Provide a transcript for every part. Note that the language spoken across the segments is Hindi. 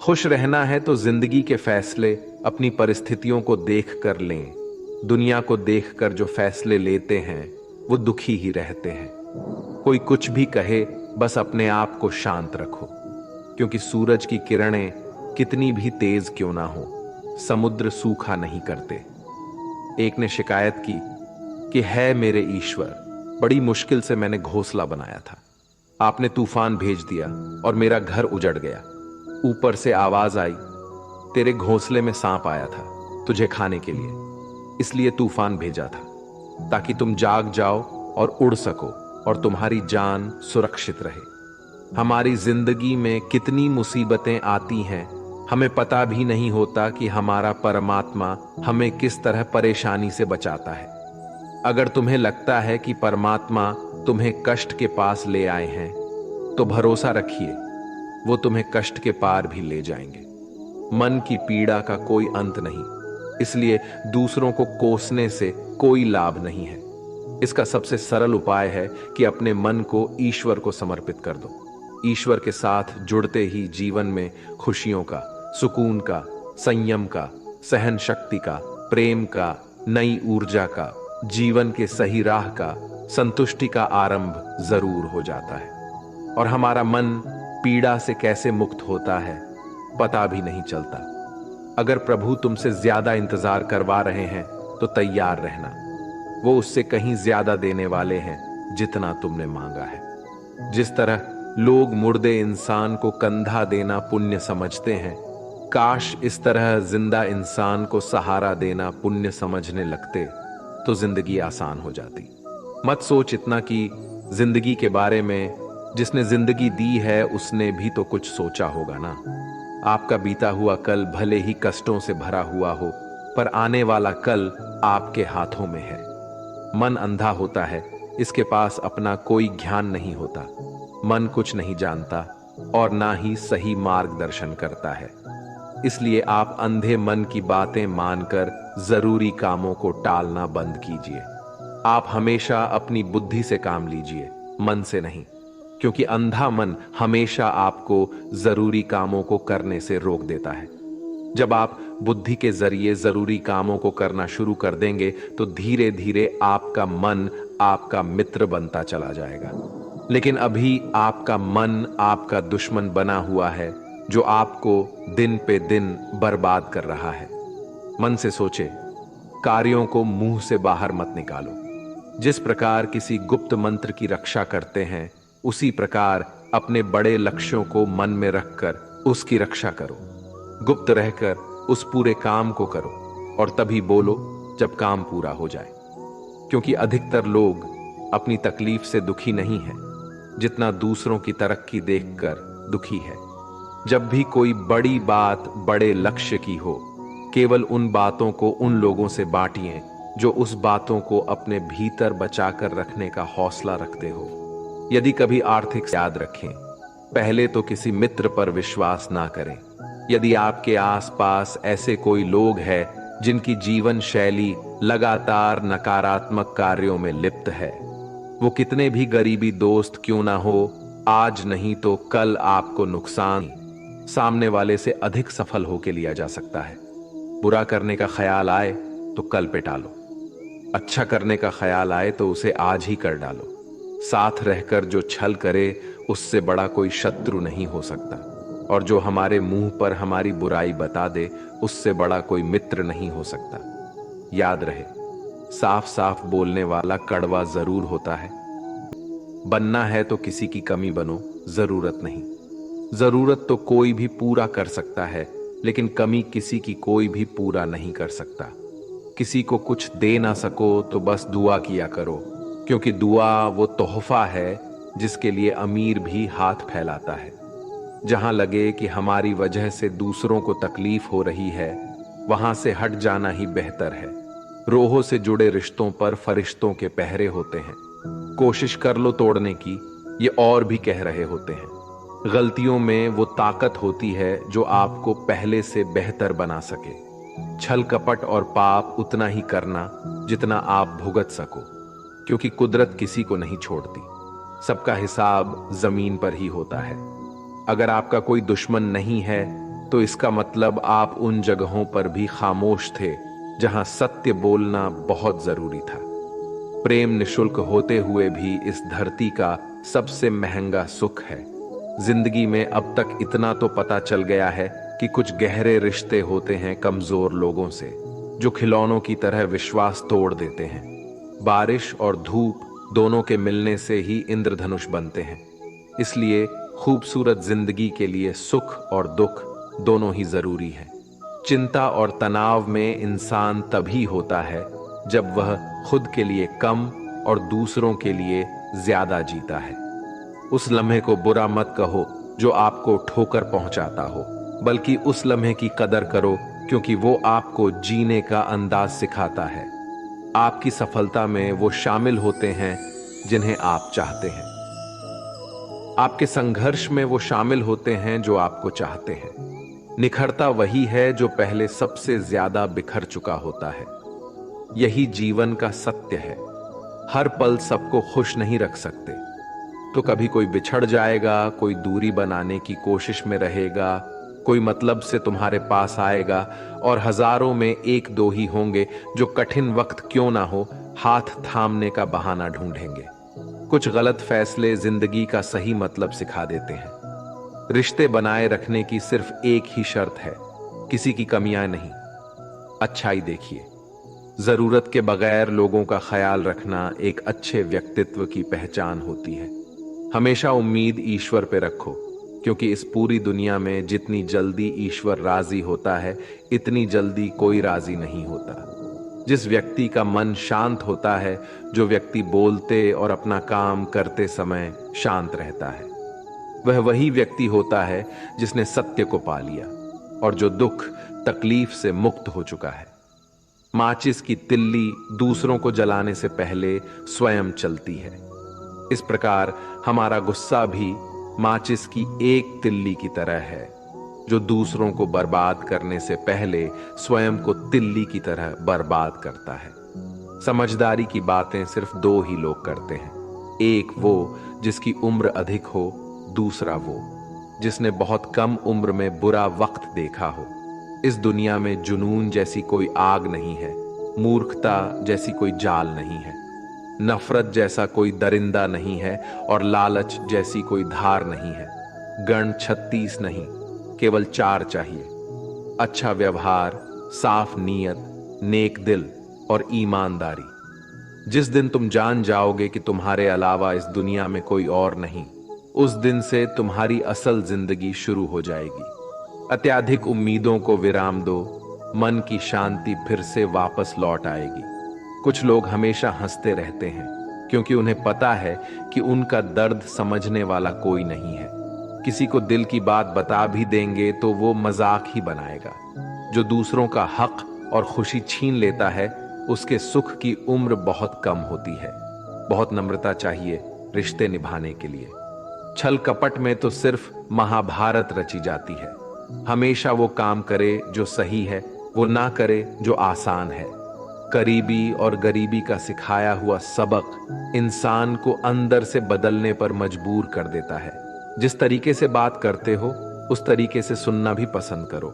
खुश रहना है तो जिंदगी के फैसले अपनी परिस्थितियों को देख कर लें। दुनिया को देख कर जो फैसले लेते हैं वो दुखी ही रहते हैं। कोई कुछ भी कहे, बस अपने आप को शांत रखो, क्योंकि सूरज की किरणें कितनी भी तेज क्यों ना हो, समुद्र सूखा नहीं करते। एक ने शिकायत की कि है मेरे ईश्वर, बड़ी मुश्किल से मैंने घोंसला बनाया था, आपने तूफान भेज दिया और मेरा घर उजड़ गया। ऊपर से आवाज आई, तेरे घोंसले में सांप आया था तुझे खाने के लिए, इसलिए तूफान भेजा था ताकि तुम जाग जाओ और उड़ सको और तुम्हारी जान सुरक्षित रहे। हमारी जिंदगी में कितनी मुसीबतें आती हैं, हमें पता भी नहीं होता कि हमारा परमात्मा हमें किस तरह परेशानी से बचाता है। अगर तुम्हें लगता है कि परमात्मा तुम्हें कष्ट के पास ले आए हैं, तो भरोसा रखिए वो तुम्हें कष्ट के पार भी ले जाएंगे। मन की पीड़ा का कोई अंत नहीं, इसलिए दूसरों को कोसने से कोई लाभ नहीं है। इसका सबसे सरल उपाय है कि अपने मन को ईश्वर को समर्पित कर दो। ईश्वर के साथ जुड़ते ही जीवन में खुशियों का, सुकून का, संयम का, सहन शक्ति का, प्रेम का, नई ऊर्जा का, जीवन के सही राह का, संतुष्टि का आरंभ जरूर हो जाता है। और हमारा मन पीड़ा से कैसे मुक्त होता है पता भी नहीं चलता। अगर प्रभु तुमसे ज्यादा इंतजार करवा रहे हैं तो तैयार रहना, वो उससे कहीं ज्यादा देने वाले हैं जितना तुमने मांगा है। जिस तरह लोग मुर्दे इंसान को कंधा देना पुण्य समझते हैं, काश इस तरह जिंदा इंसान को सहारा देना पुण्य समझने लगते तो जिंदगी आसान हो जाती। मत सोच इतना कि जिंदगी के बारे में, जिसने जिंदगी दी है उसने भी तो कुछ सोचा होगा ना। आपका बीता हुआ कल भले ही कष्टों से भरा हुआ हो, पर आने वाला कल आपके हाथों में है। मन अंधा होता है, इसके पास अपना कोई ज्ञान नहीं होता। मन कुछ नहीं जानता और ना ही सही मार्गदर्शन करता है। इसलिए आप अंधे मन की बातें मानकर जरूरी कामों को टालना बंद कीजिए। आप हमेशा अपनी बुद्धि से काम लीजिए, मन से नहीं, क्योंकि अंधा मन हमेशा आपको जरूरी कामों को करने से रोक देता है। जब आप बुद्धि के जरिए जरूरी कामों को करना शुरू कर देंगे तो धीरे धीरे आपका मन आपका मित्र बनता चला जाएगा। लेकिन अभी आपका मन आपका दुश्मन बना हुआ है, जो आपको दिन पे दिन बर्बाद कर रहा है। मन से सोचे, कार्यों को मुंह से बाहर मत निकालो। जिस प्रकार किसी गुप्त मंत्र की रक्षा करते हैं, उसी प्रकार अपने बड़े लक्ष्यों को मन में रखकर उसकी रक्षा करो। गुप्त रहकर उस पूरे काम को करो और तभी बोलो जब काम पूरा हो जाए। क्योंकि अधिकतर लोग अपनी तकलीफ से दुखी नहीं है, जितना दूसरों की तरक्की देखकर दुखी है। जब भी कोई बड़ी बात बड़े लक्ष्य की हो, केवल उन बातों को उन लोगों से बांटिए जो उस बातों को अपने भीतर बचाकर रखने का हौसला रखते हो। यदि कभी आर्थिक याद रखें, पहले तो किसी मित्र पर विश्वास ना करें। यदि आपके आसपास ऐसे कोई लोग हैं जिनकी जीवन शैली लगातार नकारात्मक कार्यों में लिप्त है, वो कितने भी गरीबी दोस्त क्यों ना हो, आज नहीं तो कल आपको नुकसान सामने वाले से अधिक सफल होके लिया जा सकता है। बुरा करने का ख्याल आए तो कल पे टालो, अच्छा करने का ख्याल आए तो उसे आज ही कर डालो। साथ रहकर जो छल करे उससे बड़ा कोई शत्रु नहीं हो सकता, और जो हमारे मुंह पर हमारी बुराई बता दे उससे बड़ा कोई मित्र नहीं हो सकता। याद रहे, साफ साफ बोलने वाला कड़वा जरूर होता है। बनना है तो किसी की कमी बनो, जरूरत नहीं। जरूरत तो कोई भी पूरा कर सकता है, लेकिन कमी किसी की कोई भी पूरा नहीं कर सकता। किसी को कुछ दे ना सको तो बस दुआ किया करो, क्योंकि दुआ वो तोहफा है जिसके लिए अमीर भी हाथ फैलाता है। जहां लगे कि हमारी वजह से दूसरों को तकलीफ हो रही है, वहां से हट जाना ही बेहतर है। रोहों से जुड़े रिश्तों पर फरिश्तों के पहरे होते हैं। कोशिश कर लो तोड़ने की, ये और भी कह रहे होते हैं। गलतियों में वो ताकत होती है जो आपको पहले से बेहतर बना सके। छल कपट और पाप उतना ही करना जितना आप भुगत सको, क्योंकि कुदरत किसी को नहीं छोड़ती। सबका हिसाब जमीन पर ही होता है। अगर आपका कोई दुश्मन नहीं है तो इसका मतलब आप उन जगहों पर भी खामोश थे जहां सत्य बोलना बहुत जरूरी था। प्रेम निशुल्क होते हुए भी इस धरती का सबसे महंगा सुख है। जिंदगी में अब तक इतना तो पता चल गया है कि कुछ गहरे रिश्ते होते हैं कमजोर लोगों से, जो खिलौनों की तरह विश्वास तोड़ देते हैं। बारिश और धूप दोनों के मिलने से ही इंद्रधनुष बनते हैं। इसलिए खूबसूरत जिंदगी के लिए सुख और दुख दोनों ही जरूरी है। चिंता और तनाव में इंसान तभी होता है जब वह खुद के लिए कम और दूसरों के लिए ज्यादा जीता है। उस लम्हे को बुरा मत कहो जो आपको ठोकर पहुंचाता हो, बल्कि उस लम्हे की कदर करो क्योंकि वो आपको जीने का अंदाज सिखाता है। आपकी सफलता में वो शामिल होते हैं जिन्हें आप चाहते हैं। आपके संघर्ष में वो शामिल होते हैं जो आपको चाहते हैं। निखरता वही है जो पहले सबसे ज्यादा बिखर चुका होता है। यही जीवन का सत्य है। हर पल सबको खुश नहीं रख सकते, तो कभी कोई बिछड़ जाएगा, कोई दूरी बनाने की कोशिश में रहेगा, कोई मतलब से तुम्हारे पास आएगा, और हजारों में एक दो ही होंगे जो कठिन वक्त क्यों ना हो हाथ थामने का बहाना ढूंढेंगे। कुछ गलत फैसले जिंदगी का सही मतलब सिखा देते हैं। रिश्ते बनाए रखने की सिर्फ एक ही शर्त है, किसी की कमियां नहीं, अच्छाई देखिए। जरूरत के बगैर लोगों का ख्याल रखना एक अच्छे व्यक्तित्व की पहचान होती है। हमेशा उम्मीद ईश्वर पे रखो, क्योंकि इस पूरी दुनिया में जितनी जल्दी ईश्वर राजी होता है, इतनी जल्दी कोई राजी नहीं होता। जिस व्यक्ति का मन शांत होता है, जो व्यक्ति बोलते और अपना काम करते समय शांत रहता है, वह वही व्यक्ति होता है जिसने सत्य को पा लिया और जो दुख तकलीफ से मुक्त हो चुका है। माचिस की तिल्ली दूसरों को जलाने से पहले स्वयं चलती है। इस प्रकार हमारा गुस्सा भी माचिस की एक तिल्ली की तरह है, जो दूसरों को बर्बाद करने से पहले स्वयं को तिल्ली की तरह बर्बाद करता है। समझदारी की बातें सिर्फ दो ही लोग करते हैं, एक वो जिसकी उम्र अधिक हो, दूसरा वो जिसने बहुत कम उम्र में बुरा वक्त देखा हो। इस दुनिया में जुनून जैसी कोई आग नहीं है, मूर्खता जैसी कोई जाल नहीं है, नफरत जैसा कोई दरिंदा नहीं है, और लालच जैसी कोई धार नहीं है। गण 36 नहीं, केवल 4 चाहिए: अच्छा व्यवहार, साफ नीयत, नेक दिल और ईमानदारी। जिस दिन तुम जान जाओगे कि तुम्हारे अलावा इस दुनिया में कोई और नहीं, उस दिन से तुम्हारी असल जिंदगी शुरू हो जाएगी। अत्यधिक उम्मीदों को विराम दो, मन की शांति फिर से वापस लौट आएगी। कुछ लोग हमेशा हंसते रहते हैं क्योंकि उन्हें पता है कि उनका दर्द समझने वाला कोई नहीं है। किसी को दिल की बात बता भी देंगे तो वो मजाक ही बनाएगा। जो दूसरों का हक और खुशी छीन लेता है, उसके सुख की उम्र बहुत कम होती है। बहुत नम्रता चाहिए रिश्ते निभाने के लिए। छल कपट में तो सिर्फ महाभारत रची जाती है। हमेशा वो काम करे जो सही है, वो ना करे जो आसान है। करीबी और गरीबी का सिखाया हुआ सबक इंसान को अंदर से बदलने पर मजबूर कर देता है। जिस तरीके से बात करते हो, उस तरीके से सुनना भी पसंद करो।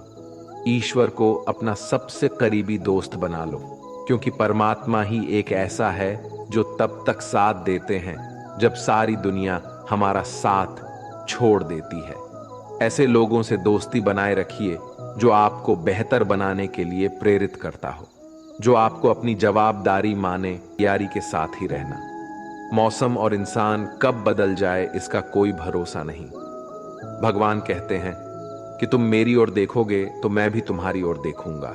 ईश्वर को अपना सबसे करीबी दोस्त बना लो, क्योंकि परमात्मा ही एक ऐसा है जो तब तक साथ देते हैं जब सारी दुनिया हमारा साथ छोड़ देती है। ऐसे लोगों से दोस्ती बनाए रखिए जो आपको बेहतर बनाने के लिए प्रेरित करता हो, जो आपको अपनी जवाबदारी माने। यारी के साथ ही रहना। मौसम और इंसान कब बदल जाए इसका कोई भरोसा नहीं। भगवान कहते हैं कि तुम मेरी ओर देखोगे तो मैं भी तुम्हारी ओर देखूंगा।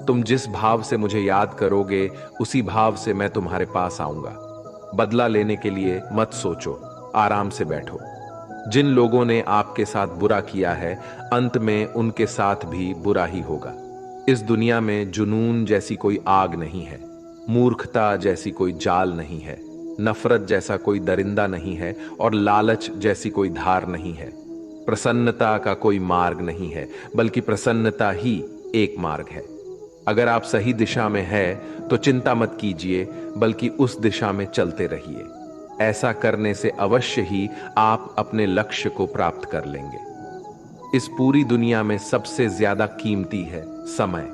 तुम जिस भाव से मुझे याद करोगे, उसी भाव से मैं तुम्हारे पास आऊंगा। बदला लेने के लिए मत सोचो, आराम से बैठो। जिन लोगों ने आपके साथ बुरा किया है, अंत में उनके साथ भी बुरा ही होगा। इस दुनिया में जुनून जैसी कोई आग नहीं है, मूर्खता जैसी कोई जाल नहीं है, नफरत जैसा कोई दरिंदा नहीं है, और लालच जैसी कोई धार नहीं है। प्रसन्नता का कोई मार्ग नहीं है, बल्कि प्रसन्नता ही एक मार्ग है। अगर आप सही दिशा में हैं तो चिंता मत कीजिए, बल्कि उस दिशा में चलते रहिए। ऐसा करने से अवश्य ही आप अपने लक्ष्य को प्राप्त कर लेंगे। इस पूरी दुनिया में सबसे ज्यादा कीमती है समय,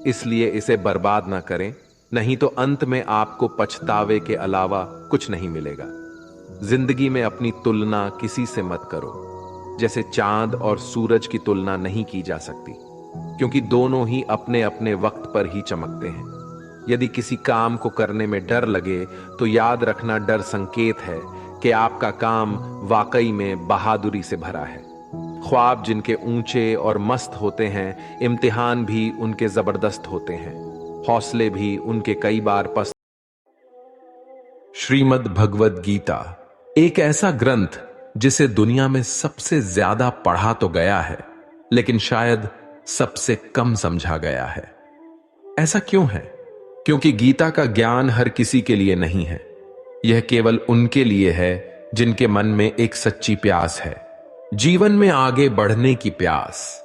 इसलिए इसे बर्बाद ना करें, नहीं तो अंत में आपको पछतावे के अलावा कुछ नहीं मिलेगा। जिंदगी में अपनी तुलना किसी से मत करो, जैसे चांद और सूरज की तुलना नहीं की जा सकती, क्योंकि दोनों ही अपने अपने वक्त पर ही चमकते हैं। यदि किसी काम को करने में डर लगे तो याद रखना, डर संकेत है कि आपका काम वाकई में बहादुरी से भरा है। ख्वाब जिनके ऊंचे और मस्त होते हैं, इम्तिहान भी उनके जबरदस्त होते हैं, हौसले भी उनके कई बार पस्त। श्रीमद् भगवद गीता एक ऐसा ग्रंथ जिसे दुनिया में सबसे ज्यादा पढ़ा तो गया है, लेकिन शायद सबसे कम समझा गया है। ऐसा क्यों है? क्योंकि गीता का ज्ञान हर किसी के लिए नहीं है। यह केवल उनके लिए है जिनके मन में एक सच्ची प्यास है, जीवन में आगे बढ़ने की प्यास,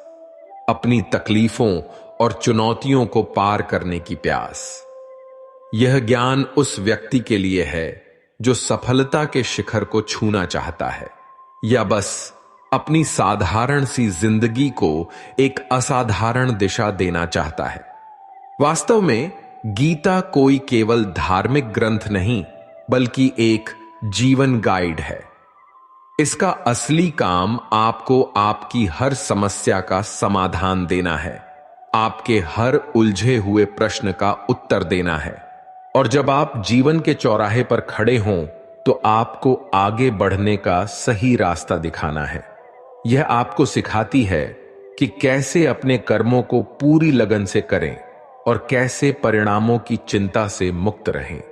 अपनी तकलीफों और चुनौतियों को पार करने की प्यास। यह ज्ञान उस व्यक्ति के लिए है जो सफलता के शिखर को छूना चाहता है, या बस अपनी साधारण सी जिंदगी को एक असाधारण दिशा देना चाहता है। वास्तव में गीता कोई केवल धार्मिक ग्रंथ नहीं, बल्कि एक जीवन गाइड है। इसका असली काम आपको आपकी हर समस्या का समाधान देना है, आपके हर उलझे हुए प्रश्न का उत्तर देना है, और जब आप जीवन के चौराहे पर खड़े हों तो आपको आगे बढ़ने का सही रास्ता दिखाना है। यह आपको सिखाती है कि कैसे अपने कर्मों को पूरी लगन से करें और कैसे परिणामों की चिंता से मुक्त रहें।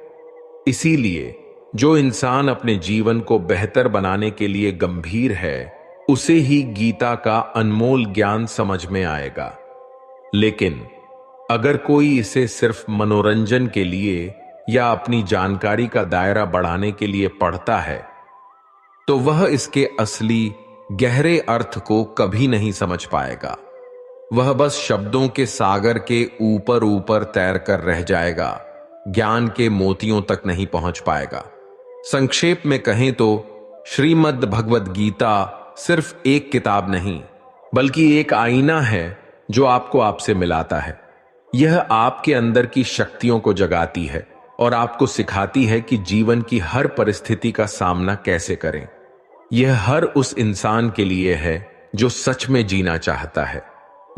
इसीलिए जो इंसान अपने जीवन को बेहतर बनाने के लिए गंभीर है, उसे ही गीता का अनमोल ज्ञान समझ में आएगा। लेकिन अगर कोई इसे सिर्फ मनोरंजन के लिए या अपनी जानकारी का दायरा बढ़ाने के लिए पढ़ता है, तो वह इसके असली गहरे अर्थ को कभी नहीं समझ पाएगा। वह बस शब्दों के सागर के ऊपर ऊपर तैर कर रह जाएगा, ज्ञान के मोतियों तक नहीं पहुंच पाएगा। संक्षेप में कहें तो श्रीमद् भगवद गीता सिर्फ एक किताब नहीं, बल्कि एक आईना है जो आपको आपसे मिलाता है। यह आपके अंदर की शक्तियों को जगाती है और आपको सिखाती है कि जीवन की हर परिस्थिति का सामना कैसे करें। यह हर उस इंसान के लिए है जो सच में जीना चाहता है,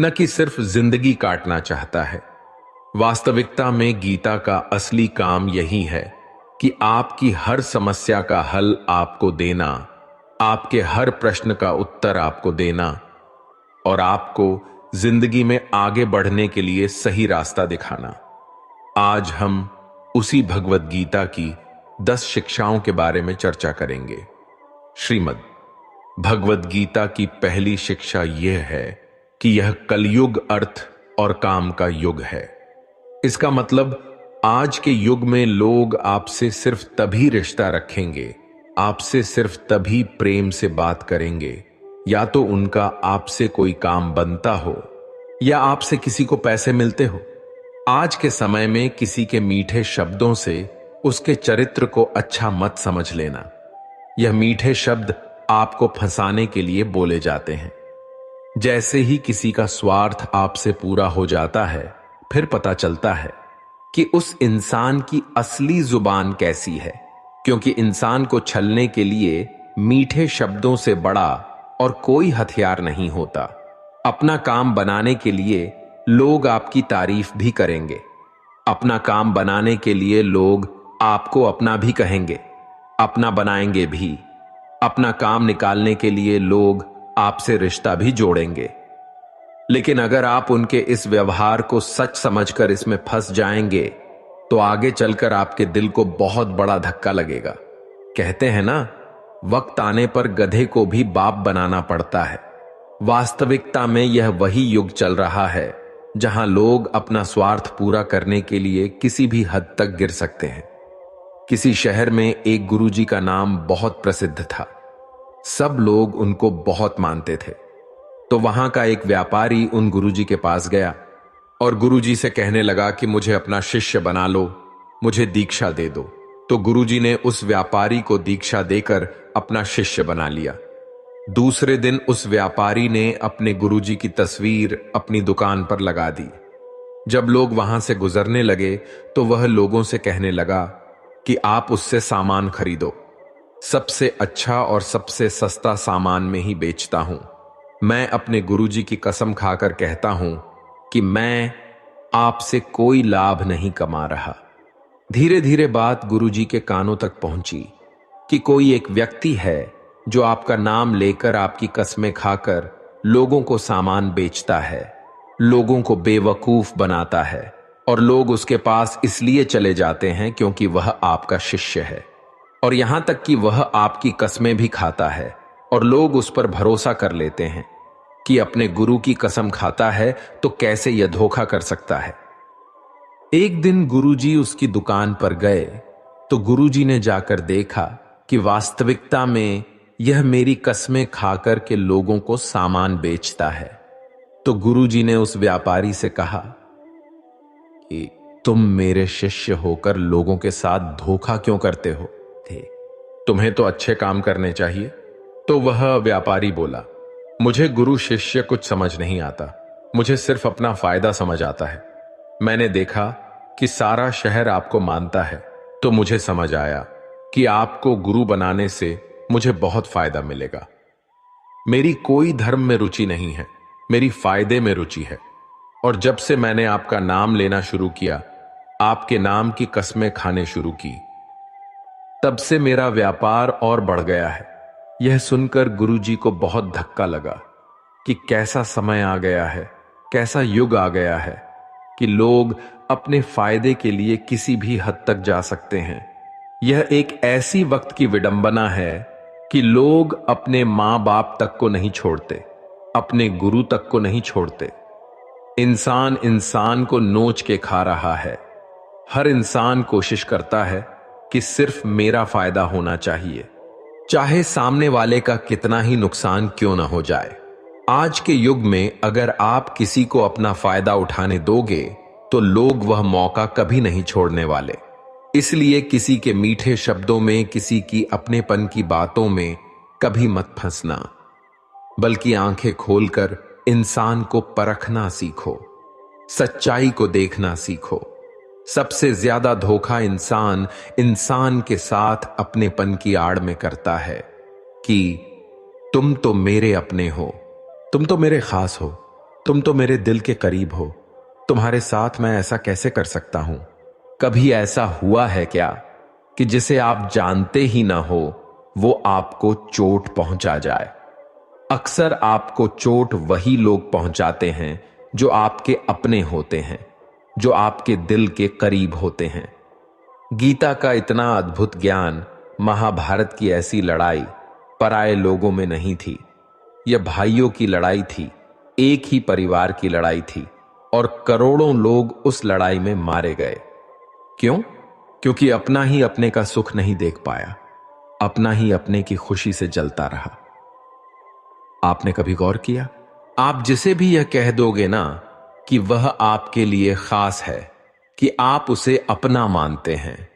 न कि सिर्फ जिंदगी काटना चाहता है। वास्तविकता में गीता का असली काम यही है कि आपकी हर समस्या का हल आपको देना, आपके हर प्रश्न का उत्तर आपको देना, और आपको जिंदगी में आगे बढ़ने के लिए सही रास्ता दिखाना। आज हम उसी भगवद गीता की 10 शिक्षाओं के बारे में चर्चा करेंगे। श्रीमद् भगवद गीता की पहली शिक्षा यह है कि यह कलयुग अर्थ और काम का युग है। इसका मतलब आज के युग में लोग आपसे सिर्फ तभी रिश्ता रखेंगे, आपसे सिर्फ तभी प्रेम से बात करेंगे, या तो उनका आपसे कोई काम बनता हो या आपसे किसी को पैसे मिलते हो। आज के समय में किसी के मीठे शब्दों से उसके चरित्र को अच्छा मत समझ लेना। यह मीठे शब्द आपको फंसाने के लिए बोले जाते हैं। जैसे ही किसी का स्वार्थ आपसे पूरा हो जाता है, फिर पता चलता है कि उस इंसान की असली जुबान कैसी है, क्योंकि इंसान को छलने के लिए मीठे शब्दों से बड़ा और कोई हथियार नहीं होता। अपना काम बनाने के लिए लोग आपकी तारीफ भी करेंगे, अपना काम बनाने के लिए लोग आपको अपना भी कहेंगे, अपना बनाएंगे भी। अपना काम निकालने के लिए लोग आपसे रिश्ता भी जोड़ेंगे। लेकिन अगर आप उनके इस व्यवहार को सच समझकर इसमें फंस जाएंगे, तो आगे चलकर आपके दिल को बहुत बड़ा धक्का लगेगा। कहते हैं ना, वक्त आने पर गधे को भी बाप बनाना पड़ता है। वास्तविकता में यह वही युग चल रहा है जहां लोग अपना स्वार्थ पूरा करने के लिए किसी भी हद तक गिर सकते हैं। किसी शहर में एक गुरुजी का नाम बहुत प्रसिद्ध था। सब लोग उनको बहुत मानते थे। तो वहां का एक व्यापारी उन गुरुजी के पास गया और गुरुजी से कहने लगा कि मुझे अपना शिष्य बना लो, मुझे दीक्षा दे दो। तो गुरुजी ने उस व्यापारी को दीक्षा देकर अपना शिष्य बना लिया। दूसरे दिन उस व्यापारी ने अपने गुरुजी की तस्वीर अपनी दुकान पर लगा दी। जब लोग वहां से गुजरने लगे तो वह लोगों से कहने लगा कि आप उससे सामान खरीदो। सबसे अच्छा और सबसे सस्ता सामान में ही बेचता हूं। मैं अपने गुरुजी की कसम खाकर कहता हूं कि मैं आपसे कोई लाभ नहीं कमा रहा। धीरे धीरे बात गुरुजी के कानों तक पहुंची कि कोई एक व्यक्ति है जो आपका नाम लेकर आपकी कस्में खाकर लोगों को सामान बेचता है, लोगों को बेवकूफ बनाता है और लोग उसके पास इसलिए चले जाते हैं क्योंकि वह आपका शिष्य है और यहां तक कि वह आपकी कस्में भी खाता है और लोग उस पर भरोसा कर लेते हैं कि अपने गुरु की कसम खाता है तो कैसे यह धोखा कर सकता है। एक दिन गुरुजी उसकी दुकान पर गए तो गुरुजी ने जाकर देखा कि वास्तविकता में यह मेरी कस्में खाकर के लोगों को सामान बेचता है। तो गुरुजी ने उस व्यापारी से कहा कि तुम मेरे शिष्य होकर लोगों के साथ धोखा क्यों करते हो थे? तुम्हें तो अच्छे काम करने चाहिए। तो वह व्यापारी बोला, मुझे गुरु शिष्य कुछ समझ नहीं आता, मुझे सिर्फ अपना फायदा समझ आता है। मैंने देखा कि सारा शहर आपको मानता है तो मुझे समझ आया कि आपको गुरु बनाने से मुझे बहुत फायदा मिलेगा। मेरी कोई धर्म में रुचि नहीं है, मेरी फायदे में रुचि है। और जब से मैंने आपका नाम लेना शुरू किया, आपके नाम की कस्में खाने शुरू की, तब से मेरा व्यापार और बढ़ गया है। यह सुनकर गुरुजी को बहुत धक्का लगा कि कैसा समय आ गया है, कैसा युग आ गया है कि लोग अपने फायदे के लिए किसी भी हद तक जा सकते हैं। यह एक ऐसी वक्त की विडंबना है कि लोग अपने मां बाप तक को नहीं छोड़ते, अपने गुरु तक को नहीं छोड़ते। इंसान इंसान को नोच के खा रहा है। हर इंसान कोशिश करता है कि सिर्फ मेरा फायदा होना चाहिए, चाहे सामने वाले का कितना ही नुकसान क्यों ना हो जाए। आज के युग में अगर आप किसी को अपना फायदा उठाने दोगे तो लोग वह मौका कभी नहीं छोड़ने वाले। इसलिए किसी के मीठे शब्दों में, किसी की अपनेपन की बातों में कभी मत फंसना, बल्कि आंखें खोलकर इंसान को परखना सीखो, सच्चाई को देखना सीखो। सबसे ज्यादा धोखा इंसान इंसान के साथ अपनेपन की आड़ में करता है कि तुम तो मेरे अपने हो, तुम तो मेरे खास हो, तुम तो मेरे दिल के करीब हो, तुम्हारे साथ मैं ऐसा कैसे कर सकता हूं। कभी ऐसा हुआ है क्या कि जिसे आप जानते ही ना हो वो आपको चोट पहुंचा जाए? अक्सर आपको चोट वही लोग पहुंचाते हैं जो आपके अपने होते हैं, जो आपके दिल के करीब होते हैं। गीता का इतना अद्भुत ज्ञान, महाभारत की ऐसी लड़ाई पराये लोगों में नहीं थी। यह भाइयों की लड़ाई थी, एक ही परिवार की लड़ाई थी और करोड़ों लोग उस लड़ाई में मारे गए। क्यों? क्योंकि अपना ही अपने का सुख नहीं देख पाया, अपना ही अपने की खुशी से जलता रहा। आपने कभी गौर किया? आप जिसे भी यह कह दोगे ना कि वह आपके लिए खास है, कि आप उसे अपना मानते हैं,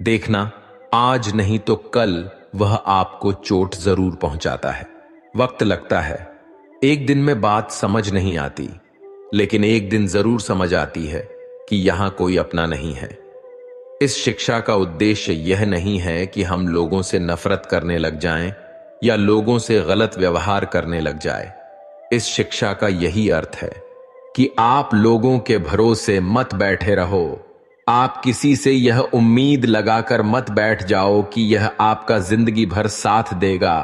देखना आज नहीं तो कल वह आपको चोट जरूर पहुंचाता है। वक्त लगता है, एक दिन में बात समझ नहीं आती, लेकिन एक दिन जरूर समझ आती है कि यहां कोई अपना नहीं है। इस शिक्षा का उद्देश्य यह नहीं है कि हम लोगों से नफरत करने लग जाएं या लोगों से गलत व्यवहार करने लग जाए। इस शिक्षा का यही अर्थ है कि आप लोगों के भरोसे मत बैठे रहो। आप किसी से यह उम्मीद लगाकर मत बैठ जाओ कि यह आपका जिंदगी भर साथ देगा,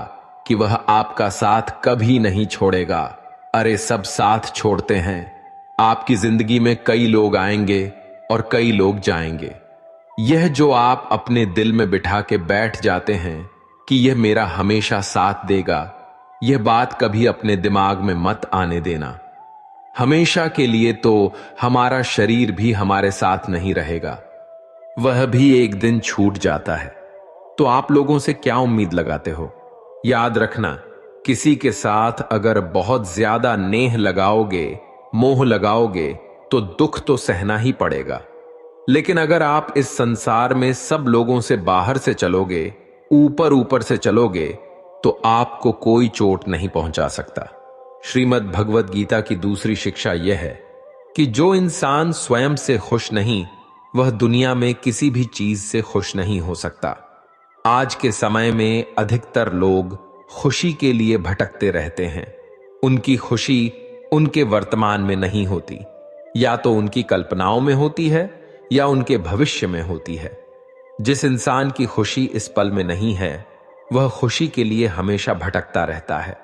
कि वह आपका साथ कभी नहीं छोड़ेगा। अरे सब साथ छोड़ते हैं। आपकी जिंदगी में कई लोग आएंगे और कई लोग जाएंगे। यह जो आप अपने दिल में बिठा के बैठ जाते हैं कि यह मेरा हमेशा साथ देगा, यह बात कभी अपने दिमाग में मत आने देना। हमेशा के लिए तो हमारा शरीर भी हमारे साथ नहीं रहेगा, वह भी एक दिन छूट जाता है। तो आप लोगों से क्या उम्मीद लगाते हो? याद रखना, किसी के साथ अगर बहुत ज्यादा नेह लगाओगे, मोह लगाओगे तो दुख तो सहना ही पड़ेगा। लेकिन अगर आप इस संसार में सब लोगों से बाहर से चलोगे, ऊपर ऊपर से चलोगे, तो आपको कोई चोट नहीं पहुंचा सकता। श्रीमद् भगवद गीता की दूसरी शिक्षा यह है कि जो इंसान स्वयं से खुश नहीं, वह दुनिया में किसी भी चीज से खुश नहीं हो सकता। आज के समय में अधिकतर लोग खुशी के लिए भटकते रहते हैं। उनकी खुशी उनके वर्तमान में नहीं होती, या तो उनकी कल्पनाओं में होती है या उनके भविष्य में होती है। जिस इंसान की खुशी इस पल में नहीं है, वह खुशी के लिए हमेशा भटकता रहता है।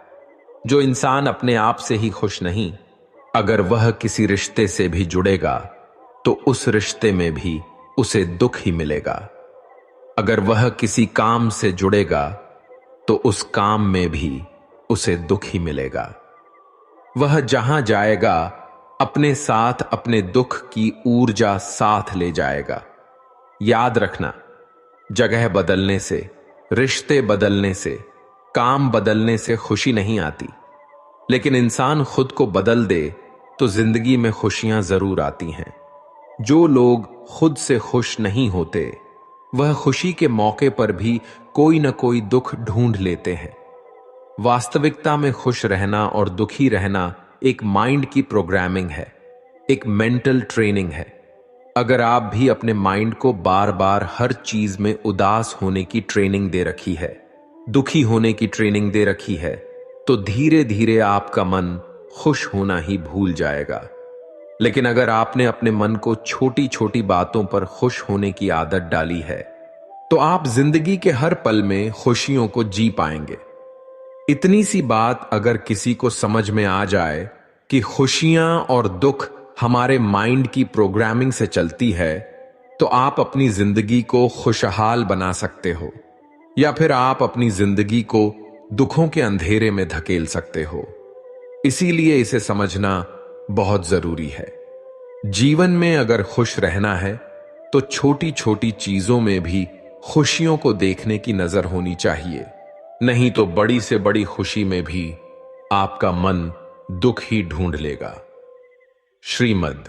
जो इंसान अपने आप से ही खुश नहीं, अगर वह किसी रिश्ते से भी जुड़ेगा तो उस रिश्ते में भी उसे दुख ही मिलेगा। अगर वह किसी काम से जुड़ेगा तो उस काम में भी उसे दुख ही मिलेगा। वह जहां जाएगा अपने साथ अपने दुख की ऊर्जा साथ ले जाएगा। याद रखना, जगह बदलने से, रिश्ते बदलने से, काम बदलने से खुशी नहीं आती, लेकिन इंसान खुद को बदल दे तो जिंदगी में खुशियां जरूर आती हैं। जो लोग खुद से खुश नहीं होते, वह खुशी के मौके पर भी कोई न कोई दुख ढूंढ लेते हैं। वास्तविकता में खुश रहना और दुखी रहना एक माइंड की प्रोग्रामिंग है, एक मेंटल ट्रेनिंग है। अगर आप भी अपने माइंड को बार बार हर चीज में उदास होने की ट्रेनिंग दे रखी है, दुखी होने की ट्रेनिंग दे रखी है, तो धीरे धीरे आपका मन खुश होना ही भूल जाएगा। लेकिन अगर आपने अपने मन को छोटी छोटी बातों पर खुश होने की आदत डाली है, तो आप जिंदगी के हर पल में खुशियों को जी पाएंगे। इतनी सी बात अगर किसी को समझ में आ जाए कि खुशियां और दुख हमारे माइंड की प्रोग्रामिंग से चलती है, तो आप अपनी जिंदगी को खुशहाल बना सकते हो, या फिर आप अपनी जिंदगी को दुखों के अंधेरे में धकेल सकते हो। इसीलिए इसे समझना बहुत जरूरी है। जीवन में अगर खुश रहना है तो छोटी छोटी चीजों में भी खुशियों को देखने की नजर होनी चाहिए, नहीं तो बड़ी से बड़ी खुशी में भी आपका मन दुख ही ढूंढ लेगा। श्रीमद्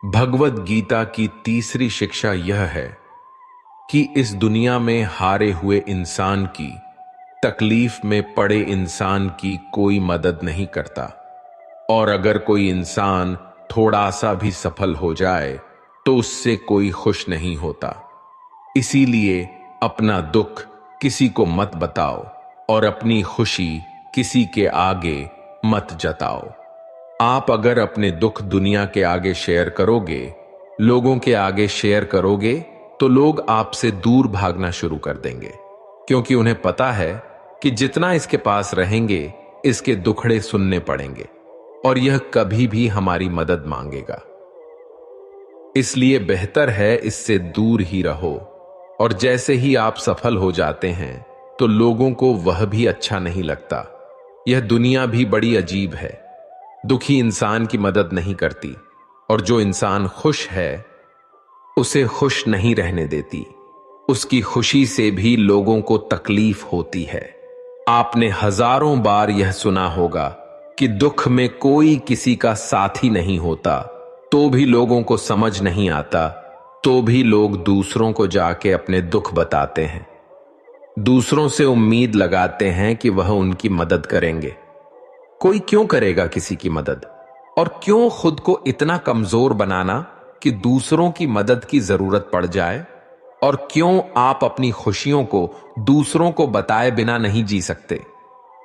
भगवद गीता की तीसरी शिक्षा यह है कि इस दुनिया में हारे हुए इंसान की, तकलीफ में पड़े इंसान की कोई मदद नहीं करता, और अगर कोई इंसान थोड़ा सा भी सफल हो जाए तो उससे कोई खुश नहीं होता। इसीलिए अपना दुख किसी को मत बताओ और अपनी खुशी किसी के आगे मत जताओ। आप अगर अपने दुख दुनिया के आगे शेयर करोगे, लोगों के आगे शेयर करोगे, तो लोग आपसे दूर भागना शुरू कर देंगे, क्योंकि उन्हें पता है कि जितना इसके पास रहेंगे इसके दुखड़े सुनने पड़ेंगे और यह कभी भी हमारी मदद मांगेगा। इसलिए बेहतर है इससे दूर ही रहो। और जैसे ही आप सफल हो जाते हैं तो लोगों को वह भी अच्छा नहीं लगता। यह दुनिया भी बड़ी अजीब है। दुखी इंसान की मदद नहीं करती, और जो इंसान खुश है उसे खुश नहीं रहने देती। उसकी खुशी से भी लोगों को तकलीफ होती है। आपने हजारों बार यह सुना होगा कि दुख में कोई किसी का साथी नहीं होता, तो भी लोगों को समझ नहीं आता, तो भी लोग दूसरों को जाके अपने दुख बताते हैं। दूसरों से उम्मीद लगाते हैं कि वह उनकी मदद करेंगे। कोई क्यों करेगा किसी की मदद? और क्यों खुद को इतना कमजोर बनाना कि दूसरों की मदद की जरूरत पड़ जाए? और क्यों आप अपनी खुशियों को दूसरों को बताए बिना नहीं जी सकते?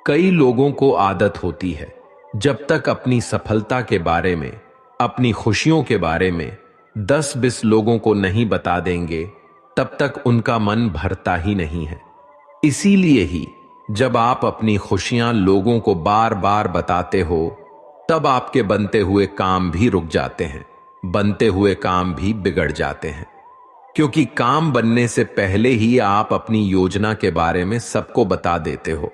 कई लोगों को आदत होती है, जब तक अपनी सफलता के बारे में, अपनी खुशियों के बारे में 10-20 लोगों को नहीं बता देंगे, तब तक उनका मन भरता ही नहीं है। इसीलिए ही जब आप अपनी खुशियां लोगों को बार बार बताते हो, तब आपके बनते हुए काम भी रुक जाते हैं, बनते हुए काम भी बिगड़ जाते हैं। क्योंकि काम बनने से पहले ही आप अपनी योजना के बारे में सबको बता देते हो।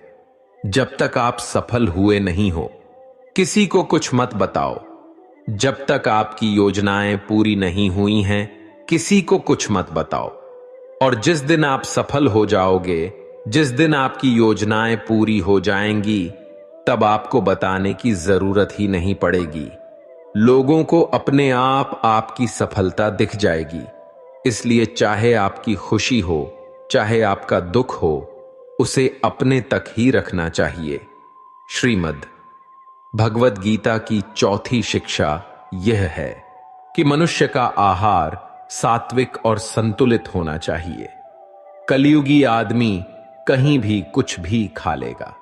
जब तक आप सफल हुए नहीं हो, किसी को कुछ मत बताओ। जब तक आपकी योजनाएं पूरी नहीं हुई हैं, किसी को कुछ मत बताओ। और जिस दिन आप सफल हो जाओगे, जिस दिन आपकी योजनाएं पूरी हो जाएंगी, तब आपको बताने की जरूरत ही नहीं पड़ेगी। लोगों को अपने आप आपकी सफलता दिख जाएगी। इसलिए चाहे आपकी खुशी हो, चाहे आपका दुख हो, उसे अपने तक ही रखना चाहिए। श्रीमद् भगवद गीता की चौथी शिक्षा यह है कि मनुष्य का आहार सात्विक और संतुलित होना चाहिए। कलयुगी आदमी कहीं भी कुछ भी खा लेगा।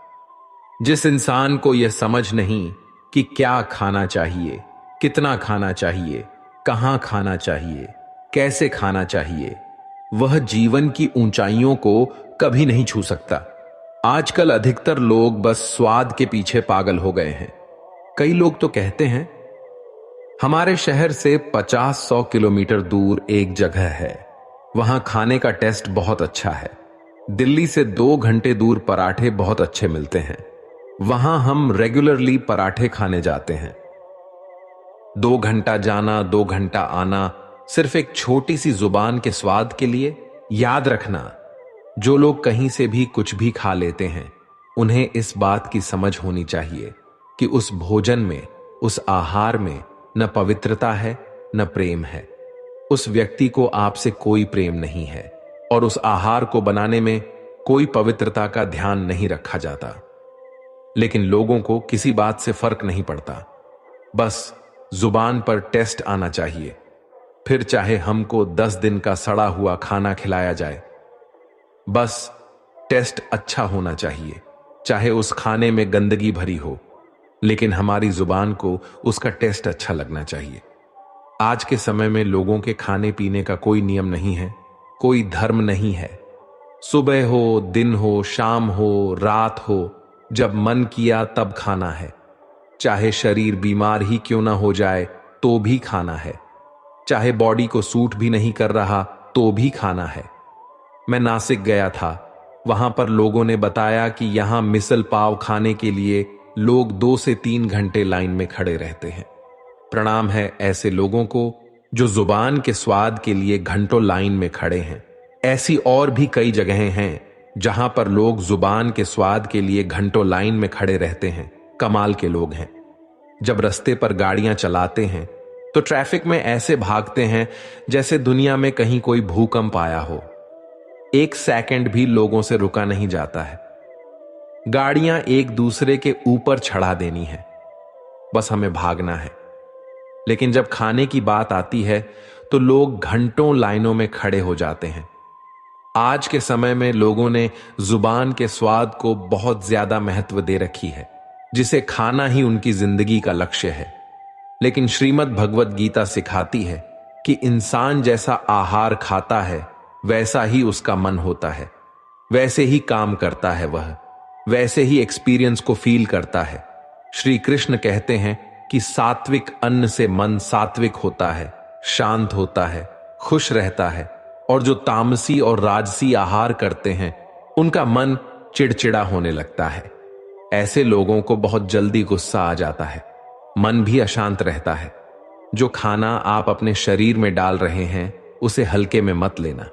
जिस इंसान को यह समझ नहीं कि क्या खाना चाहिए, कितना खाना चाहिए, कहां खाना चाहिए, कैसे खाना चाहिए, वह जीवन की ऊंचाइयों को कभी नहीं छू सकता। आजकल अधिकतर लोग बस स्वाद के पीछे पागल हो गए हैं। कई लोग तो कहते हैं हमारे शहर से 50-100 किलोमीटर दूर एक जगह है, वहां खाने का टेस्ट बहुत अच्छा है। दिल्ली से 2 घंटे दूर पराठे बहुत अच्छे मिलते हैं, वहां हम रेगुलरली पराठे खाने जाते हैं। 2 घंटा जाना, 2 घंटा आना, सिर्फ एक छोटी सी जुबान के स्वाद के लिए। याद रखना, जो लोग कहीं से भी कुछ भी खा लेते हैं, उन्हें इस बात की समझ होनी चाहिए कि उस भोजन में, उस आहार में न पवित्रता है, न प्रेम है। उस व्यक्ति को आपसे कोई प्रेम नहीं है और उस आहार को बनाने में कोई पवित्रता का ध्यान नहीं रखा जाता। लेकिन लोगों को किसी बात से फर्क नहीं पड़ता, बस जुबान पर टेस्ट आना चाहिए। फिर चाहे हमको 10 दिन का सड़ा हुआ खाना खिलाया जाए, बस टेस्ट अच्छा होना चाहिए। चाहे उस खाने में गंदगी भरी हो, लेकिन हमारी जुबान को उसका टेस्ट अच्छा लगना चाहिए। आज के समय में लोगों के खाने पीने का कोई नियम नहीं है, कोई धर्म नहीं है। सुबह हो, दिन हो, शाम हो, रात हो, जब मन किया तब खाना है। चाहे शरीर बीमार ही क्यों ना हो जाए तो भी खाना है। चाहे बॉडी को सूट भी नहीं कर रहा तो भी खाना है। मैं नासिक गया था, वहां पर लोगों ने बताया कि यहां मिसल पाव खाने के लिए लोग 2 से 3 घंटे लाइन में खड़े रहते हैं। प्रणाम है ऐसे लोगों को जो जुबान के स्वाद के लिए घंटों लाइन में खड़े हैं। ऐसी और भी कई जगहें हैं जहां पर लोग जुबान के स्वाद के लिए घंटों लाइन में खड़े रहते हैं। कमाल के लोग हैं। जब रास्ते पर गाड़ियां चलाते हैं तो ट्रैफिक में ऐसे भागते हैं जैसे दुनिया में कहीं कोई भूकंप आया हो। 1 सेकंड भी लोगों से रुका नहीं जाता है। गाड़ियां एक दूसरे के ऊपर चढ़ा देनी है, बस हमें भागना है। लेकिन जब खाने की बात आती है तो लोग घंटों लाइनों में खड़े हो जाते हैं। आज के समय में लोगों ने जुबान के स्वाद को बहुत ज्यादा महत्व दे रखी है, जिसे खाना ही उनकी जिंदगी का लक्ष्य है। लेकिन श्रीमद् भगवद गीता सिखाती है कि इंसान जैसा आहार खाता है वैसा ही उसका मन होता है, वैसे ही काम करता है, वह वैसे ही एक्सपीरियंस को फील करता है। श्री कृष्ण कहते हैं कि सात्विक अन्न से मन सात्विक होता है, शांत होता है, खुश रहता है, और जो तामसी और राजसी आहार करते हैं उनका मन चिड़चिड़ा होने लगता है। ऐसे लोगों को बहुत जल्दी गुस्सा आ जाता है, मन भी अशांत रहता है। जो खाना आप अपने शरीर में डाल रहे हैं उसे हल्के में मत लेना।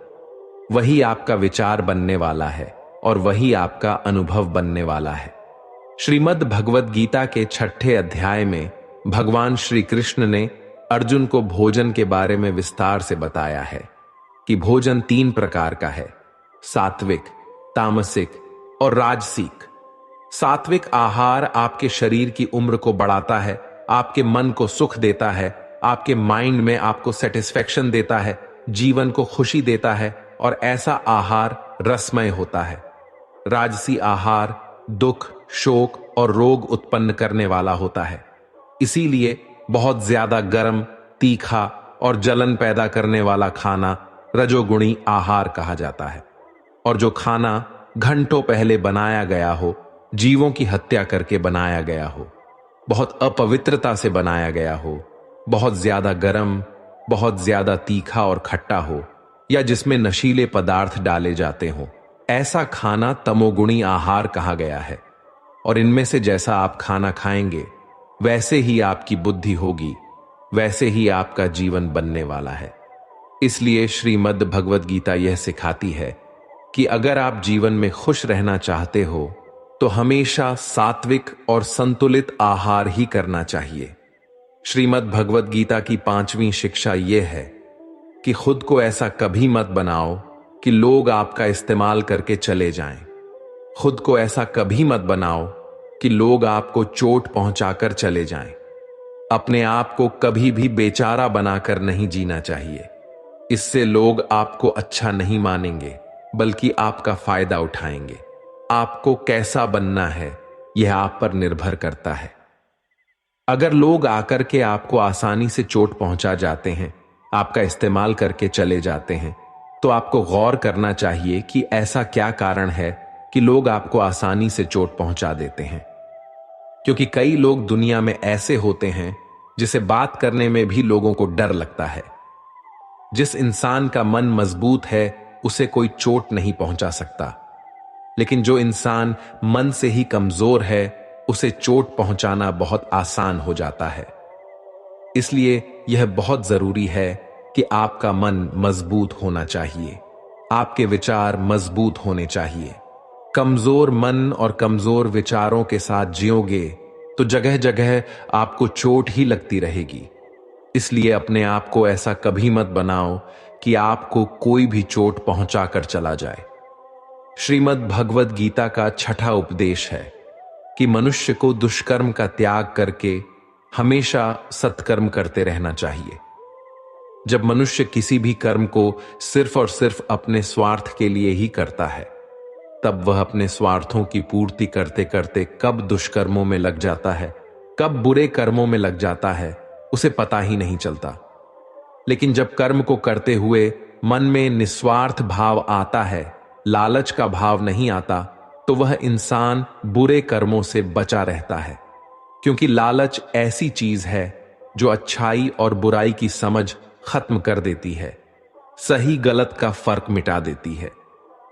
वही आपका विचार बनने वाला है और वही आपका अनुभव बनने वाला है। श्रीमद् भगवद गीता के 6ठे अध्याय में भगवान श्री कृष्ण ने अर्जुन को भोजन के बारे में विस्तार से बताया है कि भोजन 3 प्रकार का है, सात्विक, तामसिक और राजसिक। सात्विक आहार आपके शरीर की उम्र को बढ़ाता है, आपके मन को सुख देता है, आपके माइंड में आपको सेटिस्फेक्शन देता है, जीवन को खुशी देता है, और ऐसा आहार रसमय होता है। राजसी आहार दुख, शोक और रोग उत्पन्न करने वाला होता है। इसीलिए बहुत ज्यादा गर्म, तीखा और जलन पैदा करने वाला खाना रजोगुणी आहार कहा जाता है। और जो खाना घंटों पहले बनाया गया हो, जीवों की हत्या करके बनाया गया हो, बहुत अपवित्रता से बनाया गया हो, बहुत ज्यादा गर्म, बहुत ज्यादा तीखा और खट्टा हो, या जिसमें नशीले पदार्थ डाले जाते हो, ऐसा खाना तमोगुणी आहार कहा गया है। और इनमें से जैसा आप खाना खाएंगे वैसे ही आपकी बुद्धि होगी, वैसे ही आपका जीवन बनने वाला है। इसलिए श्रीमद् भगवद गीता यह सिखाती है कि अगर आप जीवन में खुश रहना चाहते हो तो हमेशा सात्विक और संतुलित आहार ही करना चाहिए। श्रीमद् भगवद गीता की 5वीं शिक्षा यह है कि खुद को ऐसा कभी मत बनाओ कि लोग आपका इस्तेमाल करके चले जाएं। खुद को ऐसा कभी मत बनाओ कि लोग आपको चोट पहुंचाकर चले जाएं। अपने आप को कभी भी बेचारा बनाकर नहीं जीना चाहिए। इससे लोग आपको अच्छा नहीं मानेंगे, बल्कि आपका फायदा उठाएंगे। आपको कैसा बनना है, यह आप पर निर्भर करता है। अगर लोग आकर के आपको आसानी से चोट पहुंचा जाते हैं, आपका इस्तेमाल करके चले जाते हैं, तो आपको गौर करना चाहिए कि ऐसा क्या कारण है कि लोग आपको आसानी से चोट पहुंचा देते हैं। क्योंकि कई लोग दुनिया में ऐसे होते हैं जिसे बात करने में भी लोगों को डर लगता है। जिस इंसान का मन मजबूत है उसे कोई चोट नहीं पहुंचा सकता, लेकिन जो इंसान मन से ही कमजोर है उसे चोट पहुंचाना बहुत आसान हो जाता है। इसलिए यह बहुत जरूरी है कि आपका मन मजबूत होना चाहिए, आपके विचार मजबूत होने चाहिए। कमजोर मन और कमजोर विचारों के साथ जियोगे तो जगह जगह आपको चोट ही लगती रहेगी। इसलिए अपने आप को ऐसा कभी मत बनाओ कि आपको कोई भी चोट पहुंचाकर चला जाए। श्रीमद् भगवद गीता का छठा उपदेश है कि मनुष्य को दुष्कर्म का त्याग करके हमेशा सत्कर्म करते रहना चाहिए। जब मनुष्य किसी भी कर्म को सिर्फ और सिर्फ अपने स्वार्थ के लिए ही करता है, तब वह अपने स्वार्थों की पूर्ति करते करते कब दुष्कर्मों में लग जाता है, कब बुरे कर्मों में लग जाता है, उसे पता ही नहीं चलता। लेकिन जब कर्म को करते हुए मन में निस्वार्थ भाव आता है, लालच का भाव नहीं आता, तो वह इंसान बुरे कर्मों से बचा रहता है। क्योंकि लालच ऐसी चीज है जो अच्छाई और बुराई की समझ खत्म कर देती है, सही गलत का फर्क मिटा देती है।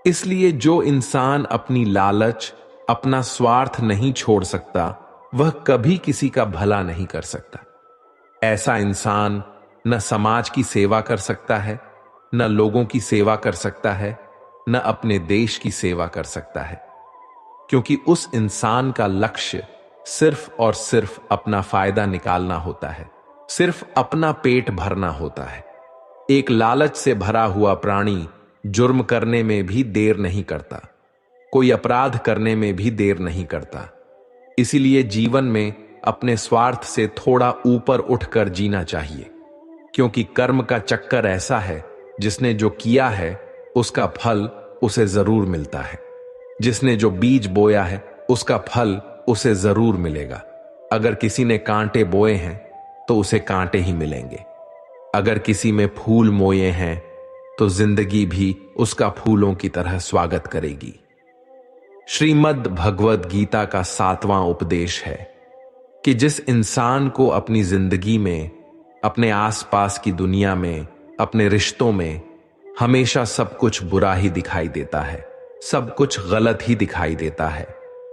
इसलिए जो इंसान अपनी लालच, अपना स्वार्थ नहीं छोड़ सकता, वह कभी किसी का भला नहीं कर सकता। ऐसा इंसान न समाज की सेवा कर सकता है, न लोगों की सेवा कर सकता है, न अपने देश की सेवा कर सकता है। क्योंकि उस इंसान का लक्ष्य सिर्फ और सिर्फ अपना फायदा निकालना होता है, सिर्फ अपना पेट भरना होता है। एक लालच से भरा हुआ प्राणी जुर्म करने में भी देर नहीं करता, कोई अपराध करने में भी देर नहीं करता। इसीलिए जीवन में अपने स्वार्थ से थोड़ा ऊपर उठकर जीना चाहिए। क्योंकि कर्म का चक्कर ऐसा है, जिसने जो किया है उसका फल उसे जरूर मिलता है। जिसने जो बीज बोया है उसका फल उसे जरूर मिलेगा। अगर किसी ने कांटे बोए हैं तो उसे कांटे ही मिलेंगे। अगर किसी में फूल मोए हैं तो जिंदगी भी उसका फूलों की तरह स्वागत करेगी। श्रीमद् भगवद गीता का 7वां उपदेश है कि जिस इंसान को अपनी जिंदगी में, अपने आसपास की दुनिया में, अपने रिश्तों में हमेशा सब कुछ बुरा ही दिखाई देता है, सब कुछ गलत ही दिखाई देता है,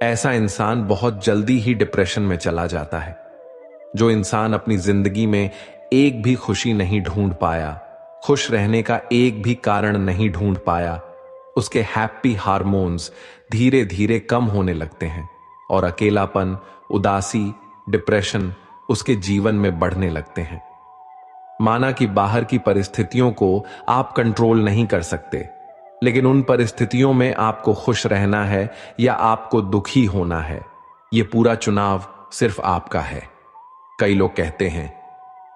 ऐसा इंसान बहुत जल्दी ही डिप्रेशन में चला जाता है। जो इंसान अपनी जिंदगी में एक भी खुशी नहीं ढूंढ पाया, खुश रहने का एक भी कारण नहीं ढूंढ पाया, उसके हैप्पी हार्मोन्स धीरे धीरे कम होने लगते हैं और अकेलापन, उदासी, डिप्रेशन उसके जीवन में बढ़ने लगते हैं। माना कि बाहर की परिस्थितियों को आप कंट्रोल नहीं कर सकते, लेकिन उन परिस्थितियों में आपको खुश रहना है या आपको दुखी होना है, यह पूरा चुनाव सिर्फ आपका है। कई लोग कहते हैं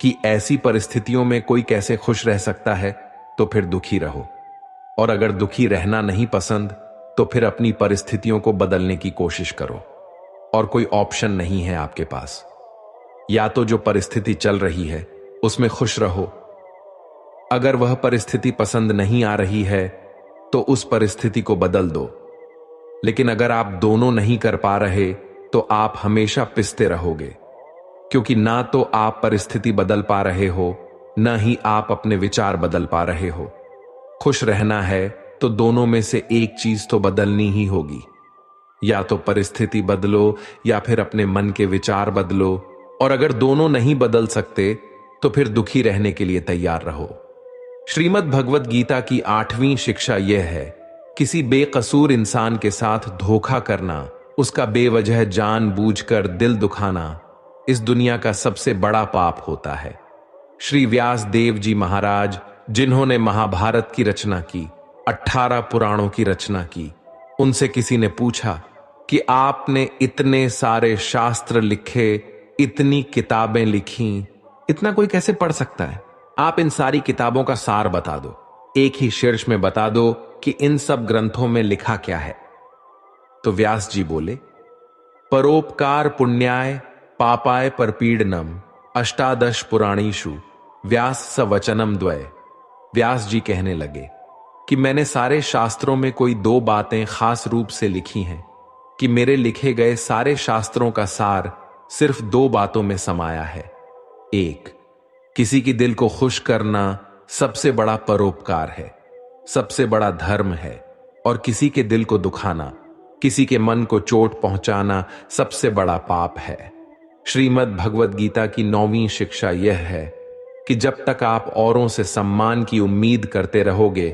कि ऐसी परिस्थितियों में कोई कैसे खुश रह सकता है, तो फिर दुखी रहो। और अगर दुखी रहना नहीं पसंद तो फिर अपनी परिस्थितियों को बदलने की कोशिश करो। और कोई ऑप्शन नहीं है आपके पास। या तो जो परिस्थिति चल रही है उसमें खुश रहो, अगर वह परिस्थिति पसंद नहीं आ रही है तो उस परिस्थिति को बदल दो। लेकिन अगर आप दोनों नहीं कर पा रहे तो आप हमेशा पिसते रहोगे, क्योंकि ना तो आप परिस्थिति बदल पा रहे हो, ना ही आप अपने विचार बदल पा रहे हो। खुश रहना है तो दोनों में से एक चीज तो बदलनी ही होगी। या तो परिस्थिति बदलो या फिर अपने मन के विचार बदलो। और अगर दोनों नहीं बदल सकते तो फिर दुखी रहने के लिए तैयार रहो। श्रीमद् भगवद गीता की 8वीं शिक्षा यह है, किसी बेकसूर इंसान के साथ धोखा करना, उसका बेवजह जानबूझकर दिल दुखाना इस दुनिया का सबसे बड़ा पाप होता है। श्री व्यास देव जी महाराज, जिन्होंने महाभारत की रचना की, 18 पुराणों की रचना की, उनसे किसी ने पूछा कि आपने इतने सारे शास्त्र लिखे, इतनी किताबें लिखी, इतना कोई कैसे पढ़ सकता है? आप इन सारी किताबों का सार बता दो, एक ही शीर्ष में बता दो कि इन सब ग्रंथों में लिखा क्या है। तो व्यास जी बोले, परोपकार पुण्याय पापाय परपीडनम अष्टादश पुराणीषु व्यास स वचनम द्वय। व्यास जी कहने लगे कि मैंने सारे शास्त्रों में कोई दो बातें खास रूप से लिखी हैं कि मेरे लिखे गए सारे शास्त्रों का सार सिर्फ दो बातों में समाया है। एक, किसी की दिल को खुश करना सबसे बड़ा परोपकार है, सबसे बड़ा धर्म है, और किसी के दिल को दुखाना, किसी के मन को चोट पहुंचाना सबसे बड़ा पाप है। श्रीमद् भगवद गीता की 9वीं शिक्षा यह है कि जब तक आप औरों से सम्मान की उम्मीद करते रहोगे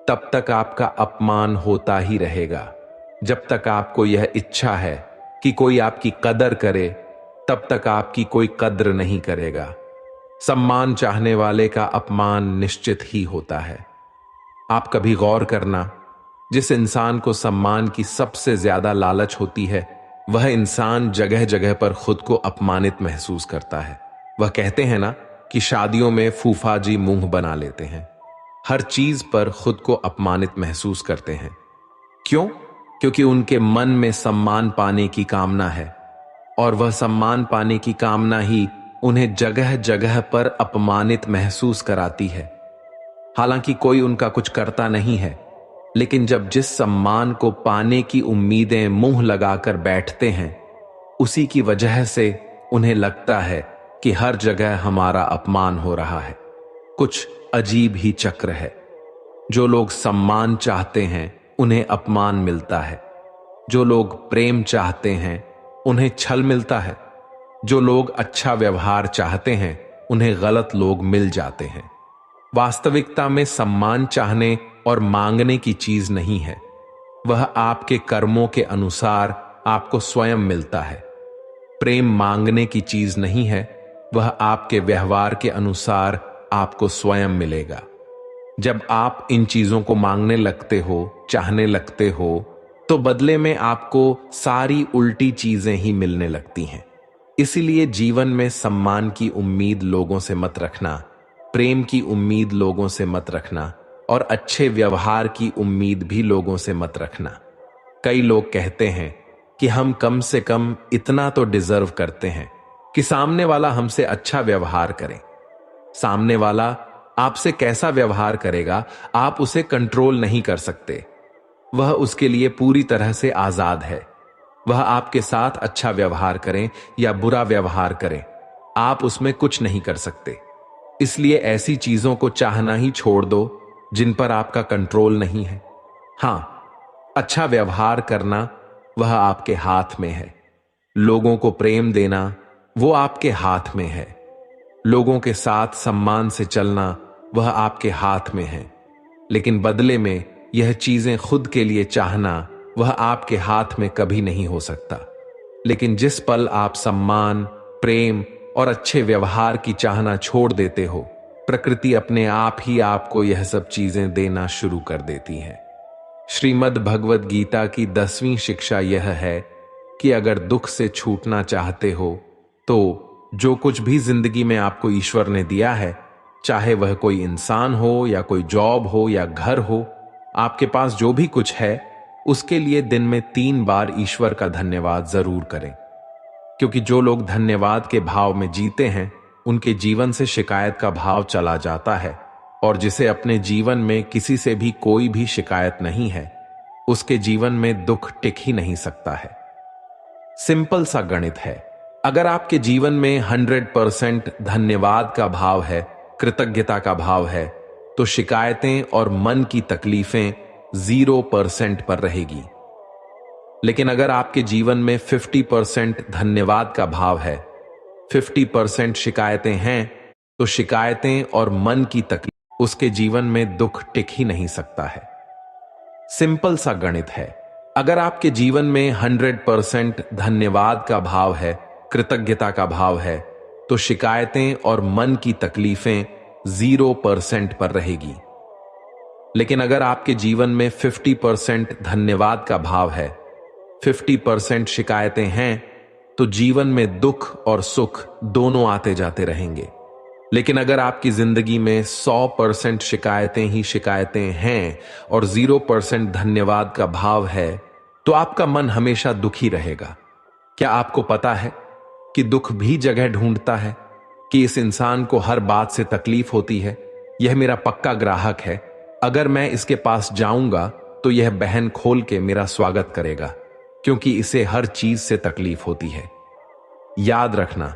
तब तक आपका अपमान होता ही रहेगा। जब तक आपको यह इच्छा है कि कोई आपकी कदर करे तब तक आपकी कोई कद्र नहीं करेगा। सम्मान चाहने वाले का अपमान निश्चित ही होता है। आप कभी गौर करना, जिस इंसान को सम्मान की सबसे ज्यादा लालच होती है वह इंसान जगह जगह पर खुद को अपमानित महसूस करता है। वह कहते हैं ना कि शादियों में फूफा जी मुंह बना लेते हैं, हर चीज पर खुद को अपमानित महसूस करते हैं। क्यों? क्योंकि उनके मन में सम्मान पाने की कामना है, और वह सम्मान पाने की कामना ही उन्हें जगह जगह पर अपमानित महसूस कराती है। हालांकि कोई उनका कुछ करता नहीं है, लेकिन जब जिस सम्मान को पाने की उम्मीदें मुंह लगाकर बैठते हैं उसी की वजह से उन्हें लगता है कि हर जगह हमारा अपमान हो रहा है। कुछ अजीब ही चक्र है। जो लोग सम्मान चाहते हैं उन्हें अपमान मिलता है, जो लोग प्रेम चाहते हैं उन्हें छल मिलता है, जो लोग अच्छा व्यवहार चाहते हैं उन्हें गलत लोग मिल जाते हैं। वास्तविकता में सम्मान चाहने और मांगने की चीज नहीं है, वह आपके कर्मों के अनुसार आपको स्वयं मिलता है। प्रेम मांगने की चीज नहीं है, वह आपके व्यवहार के अनुसार आपको स्वयं मिलेगा। जब आप इन चीजों को मांगने लगते हो, चाहने लगते हो, तो बदले में आपको सारी उल्टी चीजें ही मिलने लगती हैं। इसीलिए जीवन में सम्मान की उम्मीद लोगों से मत रखना, प्रेम की उम्मीद लोगों से मत रखना, और अच्छे व्यवहार की उम्मीद भी लोगों से मत रखना। कई लोग कहते हैं कि हम कम से कम इतना तो डिजर्व करते हैं कि सामने वाला हमसे अच्छा व्यवहार करे। सामने वाला आपसे कैसा व्यवहार करेगा आप उसे कंट्रोल नहीं कर सकते। वह उसके लिए पूरी तरह से आजाद है। वह आपके साथ अच्छा व्यवहार करें या बुरा व्यवहार करें, आप उसमें कुछ नहीं कर सकते। इसलिए ऐसी चीजों को चाहना ही छोड़ दो जिन पर आपका कंट्रोल नहीं है। हां, अच्छा व्यवहार करना वह आपके हाथ में है। लोगों को प्रेम देना वो आपके हाथ में है। लोगों के साथ सम्मान से चलना वह आपके हाथ में है। लेकिन बदले में यह चीजें खुद के लिए चाहना वह आपके हाथ में कभी नहीं हो सकता। लेकिन जिस पल आप सम्मान, प्रेम और अच्छे व्यवहार की चाहना छोड़ देते हो, प्रकृति अपने आप ही आपको यह सब चीजें देना शुरू कर देती है। श्रीमद् भगवद गीता की 10वीं शिक्षा यह है कि अगर दुख से छूटना चाहते हो तो जो कुछ भी जिंदगी में आपको ईश्वर ने दिया है, चाहे वह कोई इंसान हो या कोई जॉब हो या घर हो, आपके पास जो भी कुछ है उसके लिए दिन में 3 बार ईश्वर का धन्यवाद जरूर करें। क्योंकि जो लोग धन्यवाद के भाव में जीते हैं उनके जीवन से शिकायत का भाव चला जाता है, और जिसे अपने जीवन में किसी से भी कोई भी शिकायत नहीं है उसके जीवन में दुख टिक ही नहीं सकता है। सिंपल सा गणित है। अगर आपके जीवन में 100% धन्यवाद का भाव है, कृतज्ञता का भाव है, तो शिकायतें और मन की तकलीफें 0% पर रहेगी। लेकिन अगर आपके जीवन में 50% धन्यवाद का भाव है, 50% शिकायतें हैं, तो शिकायतें और मन की तकलीफ उसके जीवन में दुख टिक ही नहीं सकता है। सिंपल सा गणित है। अगर आपके जीवन में 100% धन्यवाद का भाव है, कृतज्ञता का भाव है, तो शिकायतें और मन की तकलीफें 0% पर रहेगी। लेकिन अगर आपके जीवन में 50% धन्यवाद का भाव है, 50% शिकायतें हैं, तो जीवन में दुख और सुख दोनों आते जाते रहेंगे। लेकिन अगर आपकी जिंदगी में 100% शिकायतें ही शिकायतें हैं और 0% धन्यवाद का भाव है, तो आपका मन हमेशा दुखी रहेगा। क्या आपको पता है कि दुख भी जगह ढूंढता है, कि इस इंसान को हर बात से तकलीफ होती है, यह मेरा पक्का ग्राहक है, अगर मैं इसके पास जाऊंगा तो यह बहन खोल के मेरा स्वागत करेगा, क्योंकि इसे हर चीज से तकलीफ होती है। याद रखना,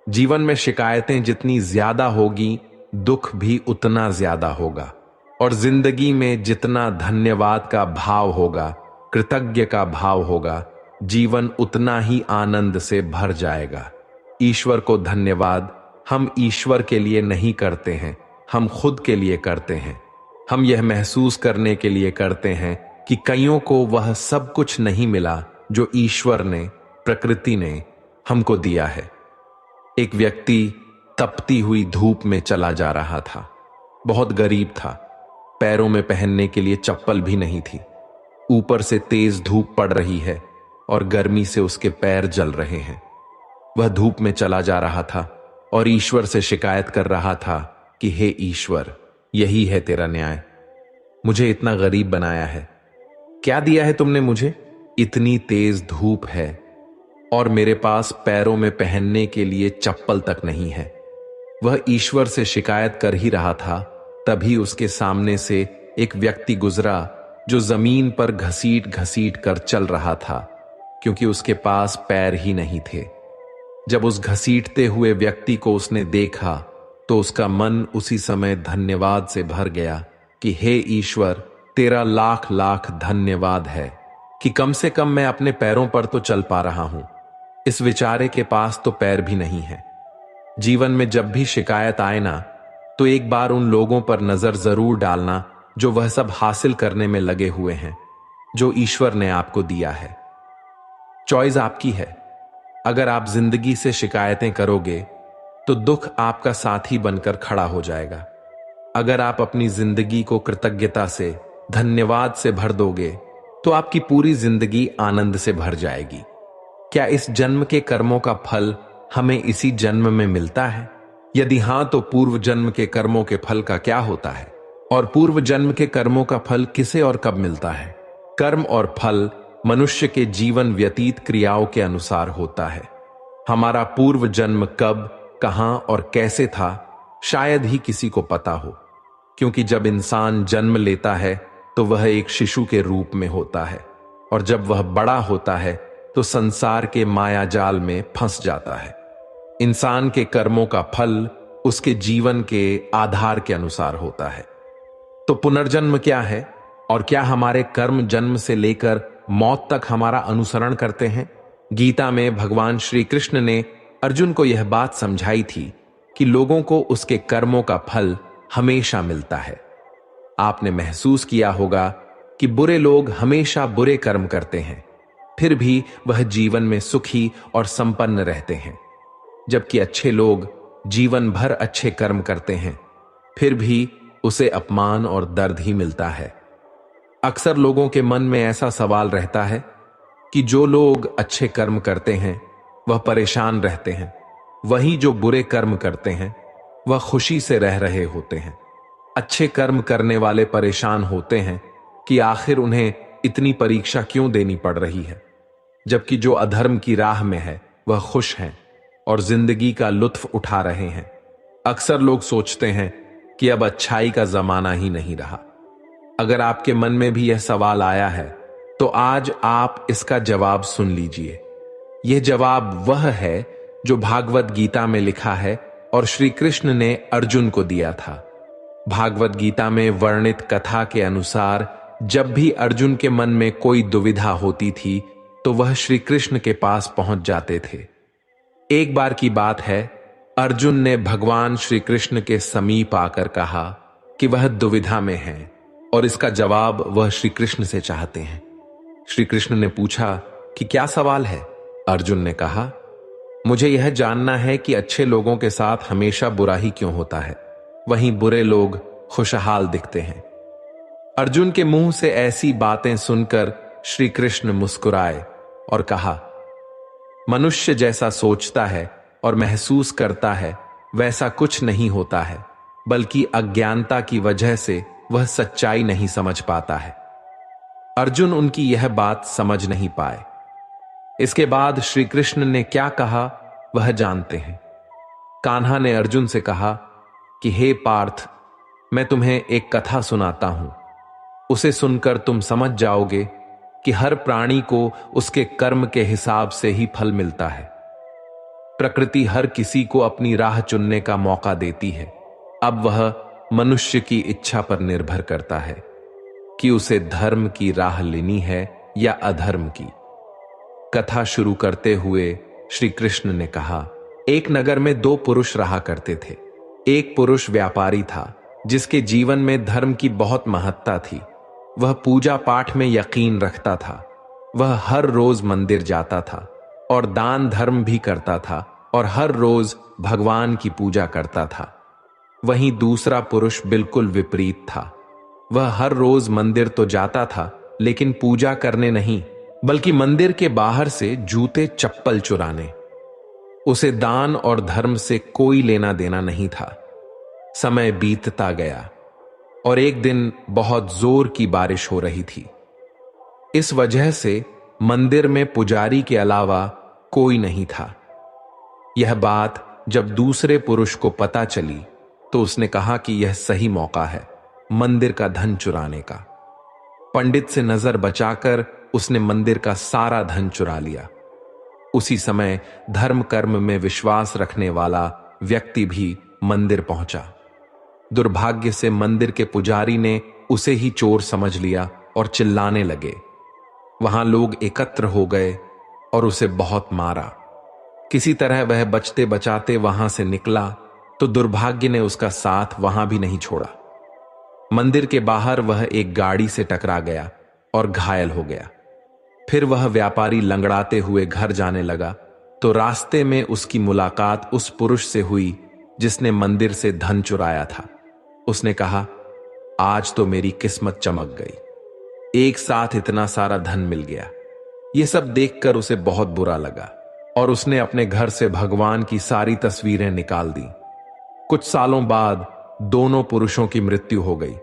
जीवन में शिकायतें जितनी ज्यादा होगी, दुख भी उतना ज्यादा होगा। और जिंदगी में जितना धन्यवाद का भाव होगा, कृतज्ञ का भाव होगा, जीवन उतना ही आनंद से भर जाएगा। ईश्वर को धन्यवाद हम ईश्वर के लिए नहीं करते हैं, हम खुद के लिए करते हैं। हम यह महसूस करने के लिए करते हैं कि कईयों को वह सब कुछ नहीं मिला जो ईश्वर ने, प्रकृति ने हमको दिया है। एक व्यक्ति तपती हुई धूप में चला जा रहा था। बहुत गरीब था, पैरों में पहनने के लिए चप्पल भी नहीं थी। ऊपर से तेज धूप पड़ रही है और गर्मी से उसके पैर जल रहे हैं। वह धूप में चला जा रहा था और ईश्वर से शिकायत कर रहा था कि हे ईश्वर, यही है तेरा न्याय। मुझे इतना गरीब बनाया है, क्या दिया है तुमने मुझे? इतनी तेज धूप है और मेरे पास पैरों में पहनने के लिए चप्पल तक नहीं है। वह ईश्वर से शिकायत कर ही रहा था, तभी उसके सामने से एक व्यक्ति गुजरा जो जमीन पर घसीट घसीट कर चल रहा था, क्योंकि उसके पास पैर ही नहीं थे। जब उस घसीटते हुए व्यक्ति को उसने देखा तो उसका मन उसी समय धन्यवाद से भर गया कि हे ईश्वर, तेरा लाख लाख धन्यवाद है कि कम से कम मैं अपने पैरों पर तो चल पा रहा हूं। इस बेचारे के पास तो पैर भी नहीं है। जीवन में जब भी शिकायत आए ना, तो एक बार उन लोगों पर नजर जरूर डालना जो वह सब हासिल करने में लगे हुए हैं जो ईश्वर ने आपको दिया है। चॉइस आपकी है। अगर आप जिंदगी से शिकायतें करोगे तो दुख आपका साथी बनकर खड़ा हो जाएगा। अगर आप अपनी जिंदगी को कृतज्ञता से, धन्यवाद से भर दोगे तो आपकी पूरी जिंदगी आनंद से भर जाएगी। क्या इस जन्म के कर्मों का फल हमें इसी जन्म में मिलता है? यदि हां, तो पूर्व जन्म के कर्मों के फल का क्या होता है? और पूर्व जन्म के कर्मों का फल किसे और कब मिलता है? कर्म और फल मनुष्य के जीवन व्यतीत क्रियाओं के अनुसार होता है। हमारा पूर्व जन्म कब, कहां और कैसे था, शायद ही किसी को पता हो, क्योंकि जब इंसान जन्म लेता है तो वह एक शिशु के रूप में होता है, और जब वह बड़ा होता है तो संसार के मायाजाल में फंस जाता है। इंसान के कर्मों का फल उसके जीवन के आधार के अनुसार होता है। तो पुनर्जन्म क्या है, और क्या हमारे कर्म जन्म से लेकर मौत तक हमारा अनुसरण करते हैं? गीता में भगवान श्री कृष्ण ने अर्जुन को यह बात समझाई थी कि लोगों को उसके कर्मों का फल हमेशा मिलता है। आपने महसूस किया होगा कि बुरे लोग हमेशा बुरे कर्म करते हैं, फिर भी वह जीवन में सुखी और संपन्न रहते हैं, जबकि अच्छे लोग जीवन भर अच्छे कर्म करते हैं, फिर भी उसे अपमान और दर्द ही मिलता है। अक्सर लोगों के मन में ऐसा सवाल रहता है कि जो लोग अच्छे कर्म करते हैं वह परेशान रहते हैं, वही जो बुरे कर्म करते हैं वह खुशी से रह रहे होते हैं। अच्छे कर्म करने वाले परेशान होते हैं कि आखिर उन्हें इतनी परीक्षा क्यों देनी पड़ रही है, जबकि जो अधर्म की राह में है वह खुश हैं और जिंदगी का लुत्फ उठा रहे हैं। अक्सर लोग सोचते हैं कि अब अच्छाई का जमाना ही नहीं रहा। अगर आपके मन में भी यह सवाल आया है तो आज आप इसका जवाब सुन लीजिए। यह जवाब वह है जो भागवत गीता में लिखा है और श्री कृष्ण ने अर्जुन को दिया था। भागवत गीता में वर्णित कथा के अनुसार जब भी अर्जुन के मन में कोई दुविधा होती थी तो वह श्री कृष्ण के पास पहुंच जाते थे। एक बार की बात है, अर्जुन ने भगवान श्री कृष्ण के समीप आकर कहा कि वह दुविधा में है और इसका जवाब वह श्री कृष्ण से चाहते हैं। श्री कृष्ण ने पूछा कि क्या सवाल है? अर्जुन ने कहा, मुझे यह जानना है कि अच्छे लोगों के साथ हमेशा बुरा ही क्यों होता है, वहीं बुरे लोग खुशहाल दिखते हैं। अर्जुन के मुंह से ऐसी बातें सुनकर श्री कृष्ण मुस्कुराए और कहा, मनुष्य जैसा सोचता है और महसूस करता है वैसा कुछ नहीं होता है, बल्कि अज्ञानता की वजह से वह सच्चाई नहीं समझ पाता है। अर्जुन उनकी यह बात समझ नहीं पाए। इसके बाद श्री कृष्ण ने क्या कहा वह जानते हैं। कान्हा ने अर्जुन से कहा कि हे पार्थ, मैं तुम्हें एक कथा सुनाता हूं। उसे सुनकर तुम समझ जाओगे कि हर प्राणी को उसके कर्म के हिसाब से ही फल मिलता है। प्रकृति हर किसी को अपनी राह चुनने का मौका देती है। अब वह मनुष्य की इच्छा पर निर्भर करता है कि उसे धर्म की राह लेनी है या अधर्म की। कथा शुरू करते हुए श्री कृष्ण ने कहा, एक नगर में दो पुरुष रहा करते थे। एक पुरुष व्यापारी था जिसके जीवन में धर्म की बहुत महत्ता थी। वह पूजा पाठ में यकीन रखता था। वह हर रोज मंदिर जाता था और दान धर्म भी करता था और हर रोज भगवान की पूजा करता था। वहीं दूसरा पुरुष बिल्कुल विपरीत था। वह हर रोज मंदिर तो जाता था, लेकिन पूजा करने नहीं, बल्कि मंदिर के बाहर से जूते चप्पल चुराने। उसे दान और धर्म से कोई लेना देना नहीं था। समय बीतता गया और एक दिन बहुत जोर की बारिश हो रही थी। इस वजह से मंदिर में पुजारी के अलावा कोई नहीं था। यह बात जब दूसरे पुरुष को पता चली तो उसने कहा कि यह सही मौका है मंदिर का धन चुराने का। पंडित से नजर बचाकर उसने मंदिर का सारा धन चुरा लिया। उसी समय धर्म कर्म में विश्वास रखने वाला व्यक्ति भी मंदिर पहुंचा। दुर्भाग्य से मंदिर के पुजारी ने उसे ही चोर समझ लिया और चिल्लाने लगे। वहां लोग एकत्र हो गए और उसे बहुत मारा। किसी तरह वह बचते बचाते वहां से निकला तो दुर्भाग्य ने उसका साथ वहां भी नहीं छोड़ा। मंदिर के बाहर वह एक गाड़ी से टकरा गया और घायल हो गया। फिर वह व्यापारी लंगड़ाते हुए घर जाने लगा तो रास्ते में उसकी मुलाकात उस पुरुष से हुई जिसने मंदिर से धन चुराया था। उसने कहा, आज तो मेरी किस्मत चमक गई, एक साथ इतना सारा धन मिल गया। यह सब देखकर उसे बहुत बुरा लगा और उसने अपने घर से भगवान की सारी तस्वीरें निकाल दी। कुछ सालों बाद दोनों पुरुषों की मृत्यु हो गई।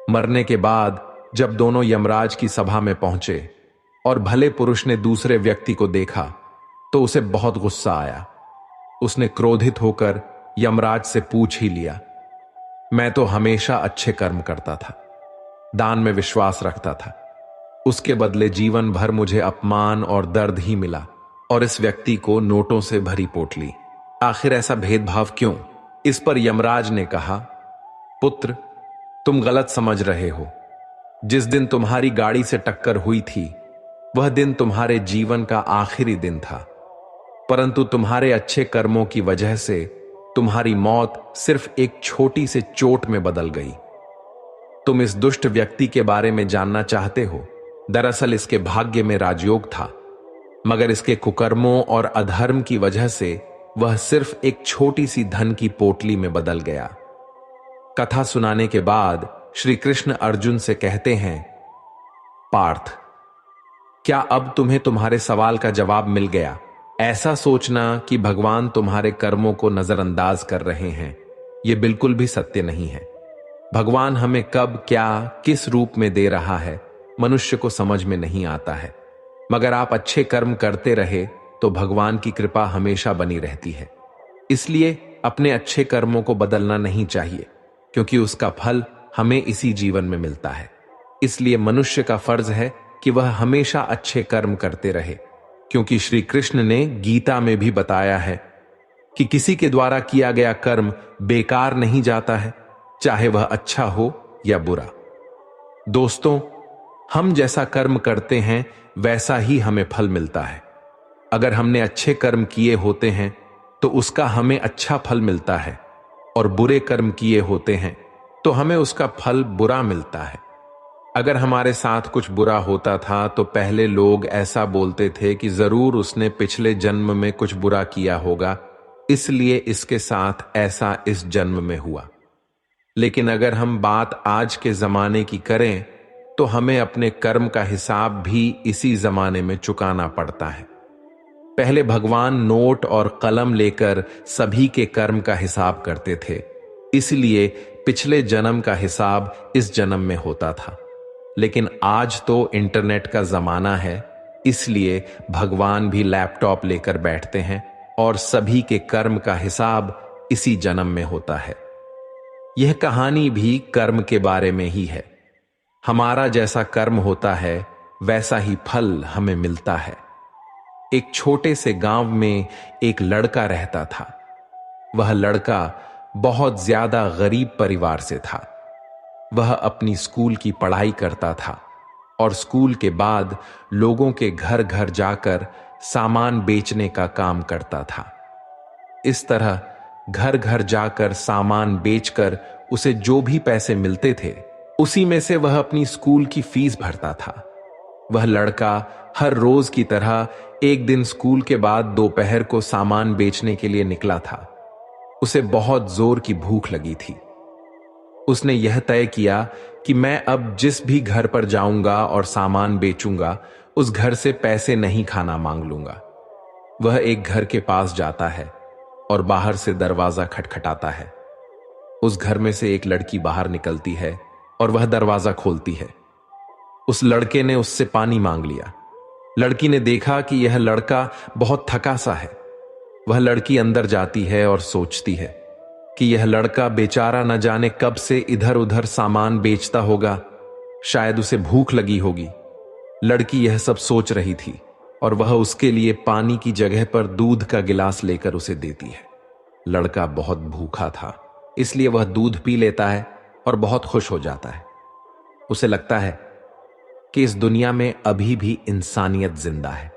मरने के बाद जब दोनों यमराज की सभा में पहुंचे और भले पुरुष ने दूसरे व्यक्ति को देखा तो उसे बहुत गुस्सा आया। उसने क्रोधित होकर यमराज से पूछ ही लिया, मैं तो हमेशा अच्छे कर्म करता था, दान में विश्वास रखता था, उसके बदले जीवन भर मुझे अपमान और दर्द ही मिला और इस व्यक्ति को नोटों से भरी पोटली। आखिर ऐसा भेदभाव क्यों? इस पर यमराज ने कहा, पुत्र, तुम गलत समझ रहे हो। जिस दिन तुम्हारी गाड़ी से टक्कर हुई थी वह दिन तुम्हारे जीवन का आखिरी दिन था, परंतु तुम्हारे अच्छे कर्मों की वजह से तुम्हारी मौत सिर्फ एक छोटी सी चोट में बदल गई। तुम इस दुष्ट व्यक्ति के बारे में जानना चाहते हो। दरअसल इसके भाग्य में राजयोग था, मगर इसके कुकर्मों और अधर्म की वजह से वह सिर्फ एक छोटी सी धन की पोटली में बदल गया। कथा सुनाने के बाद श्री कृष्ण अर्जुन से कहते हैं, पार्थ, क्या अब तुम्हें तुम्हारे सवाल का जवाब मिल गया? ऐसा सोचना कि भगवान तुम्हारे कर्मों को नजरअंदाज कर रहे हैं, यह बिल्कुल भी सत्य नहीं है। भगवान हमें कब, क्या, किस रूप में दे रहा है मनुष्य को समझ में नहीं आता है, मगर आप अच्छे कर्म करते रहे तो भगवान की कृपा हमेशा बनी रहती है। इसलिए अपने अच्छे कर्मों को बदलना नहीं चाहिए, क्योंकि उसका फल हमें इसी जीवन में मिलता है। इसलिए मनुष्य का फर्ज है कि वह हमेशा अच्छे कर्म करते रहे, क्योंकि श्री कृष्ण ने गीता में भी बताया है कि किसी के द्वारा किया गया कर्म बेकार नहीं जाता है, चाहे वह अच्छा हो या बुरा। दोस्तों, हम जैसा कर्म करते हैं वैसा ही हमें फल मिलता है। अगर हमने अच्छे कर्म किए होते हैं तो उसका हमें अच्छा फल मिलता है, और बुरे कर्म किए होते हैं तो हमें उसका फल बुरा मिलता है। अगर हमारे साथ कुछ बुरा होता था तो पहले लोग ऐसा बोलते थे कि जरूर उसने पिछले जन्म में कुछ बुरा किया होगा, इसलिए इसके साथ ऐसा इस जन्म में हुआ। लेकिन अगर हम बात आज के जमाने की करें तो हमें अपने कर्म का हिसाब भी इसी जमाने में चुकाना पड़ता है। पहले भगवान नोट और कलम लेकर सभी के कर्म का हिसाब करते थे, इसलिए पिछले जन्म का हिसाब इस जन्म में होता था। लेकिन आज तो इंटरनेट का जमाना है, इसलिए भगवान भी लैपटॉप लेकर बैठते हैं और सभी के कर्म का हिसाब इसी जन्म में होता है। यह कहानी भी कर्म के बारे में ही है। हमारा जैसा कर्म होता है वैसा ही फल हमें मिलता है। एक छोटे से गांव में एक लड़का रहता था। वह लड़का बहुत ज्यादा गरीब परिवार से था। वह अपनी स्कूल की पढ़ाई करता था और स्कूल के बाद लोगों के घर घर जाकर सामान बेचने का काम करता था। इस तरह घर घर जाकर सामान बेचकर उसे जो भी पैसे मिलते थे उसी में से वह अपनी स्कूल की फीस भरता था। वह लड़का हर रोज की तरह एक दिन स्कूल के बाद दोपहर को सामान बेचने के लिए निकला था। उसे बहुत जोर की भूख लगी थी। उसने यह तय किया कि मैं अब जिस भी घर पर जाऊंगा और सामान बेचूंगा उस घर से पैसे नहीं खाना मांग लूंगा। वह एक घर के पास जाता है और बाहर से दरवाजा खटखटाता है। उस घर में से एक लड़की बाहर निकलती है और वह दरवाजा खोलती है। उस लड़के ने उससे पानी मांग लिया। लड़की ने देखा कि यह लड़का बहुत थका सा है। वह लड़की अंदर जाती है और सोचती है कि यह लड़का बेचारा न जाने कब से इधर उधर सामान बेचता होगा, शायद उसे भूख लगी होगी। लड़की यह सब सोच रही थी और वह उसके लिए पानी की जगह पर दूध का गिलास लेकर उसे देती है। लड़का बहुत भूखा था, इसलिए वह दूध पी लेता है और बहुत खुश हो जाता है। उसे लगता है कि इस दुनिया में अभी भी इंसानियत जिंदा है।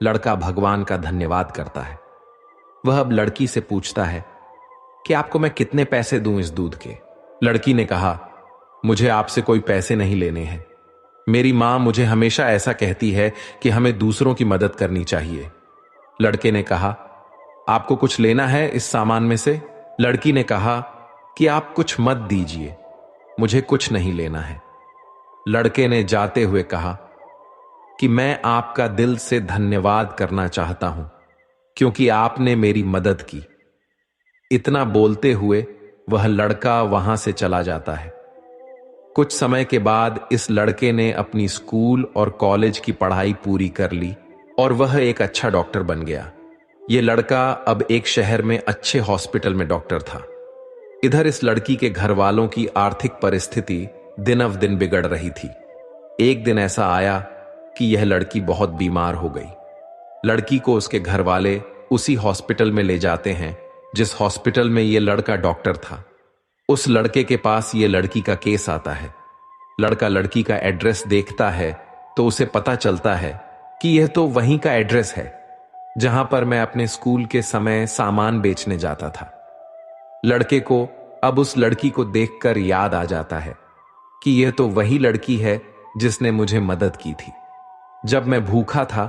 लड़का भगवान का धन्यवाद करता है। वह अब लड़की से पूछता है कि आपको मैं कितने पैसे दूं इस दूध के। लड़की ने कहा, मुझे आपसे कोई पैसे नहीं लेने हैं। मेरी मां मुझे हमेशा ऐसा कहती है कि हमें दूसरों की मदद करनी चाहिए। लड़के ने कहा, आपको कुछ लेना है इस सामान में से? लड़की ने कहा कि आप कुछ मत दीजिए, मुझे कुछ नहीं लेना है। लड़के ने जाते हुए कहा कि मैं आपका दिल से धन्यवाद करना चाहता हूं क्योंकि आपने मेरी मदद की। इतना बोलते हुए वह लड़का वहां से चला जाता है। कुछ समय के बाद इस लड़के ने अपनी स्कूल और कॉलेज की पढ़ाई पूरी कर ली और वह एक अच्छा डॉक्टर बन गया। यह लड़का अब एक शहर में अच्छे हॉस्पिटल में डॉक्टर था। इधर इस लड़की के घर वालों की आर्थिक परिस्थिति दिन बिगड़ रही थी। एक दिन ऐसा आया कि यह लड़की बहुत बीमार हो गई। लड़की को उसके घर वाले उसी हॉस्पिटल में ले जाते हैं जिस हॉस्पिटल में यह लड़का डॉक्टर था। उस लड़के के पास यह लड़की का केस आता है। लड़का लड़की का एड्रेस देखता है तो उसे पता चलता है कि यह तो वहीं का एड्रेस है जहां पर मैं अपने स्कूल के समय सामान बेचने जाता था। लड़के को अब उस लड़की को देखकर याद आ जाता है कि यह तो वही लड़की है जिसने मुझे मदद की थी। जब मैं भूखा था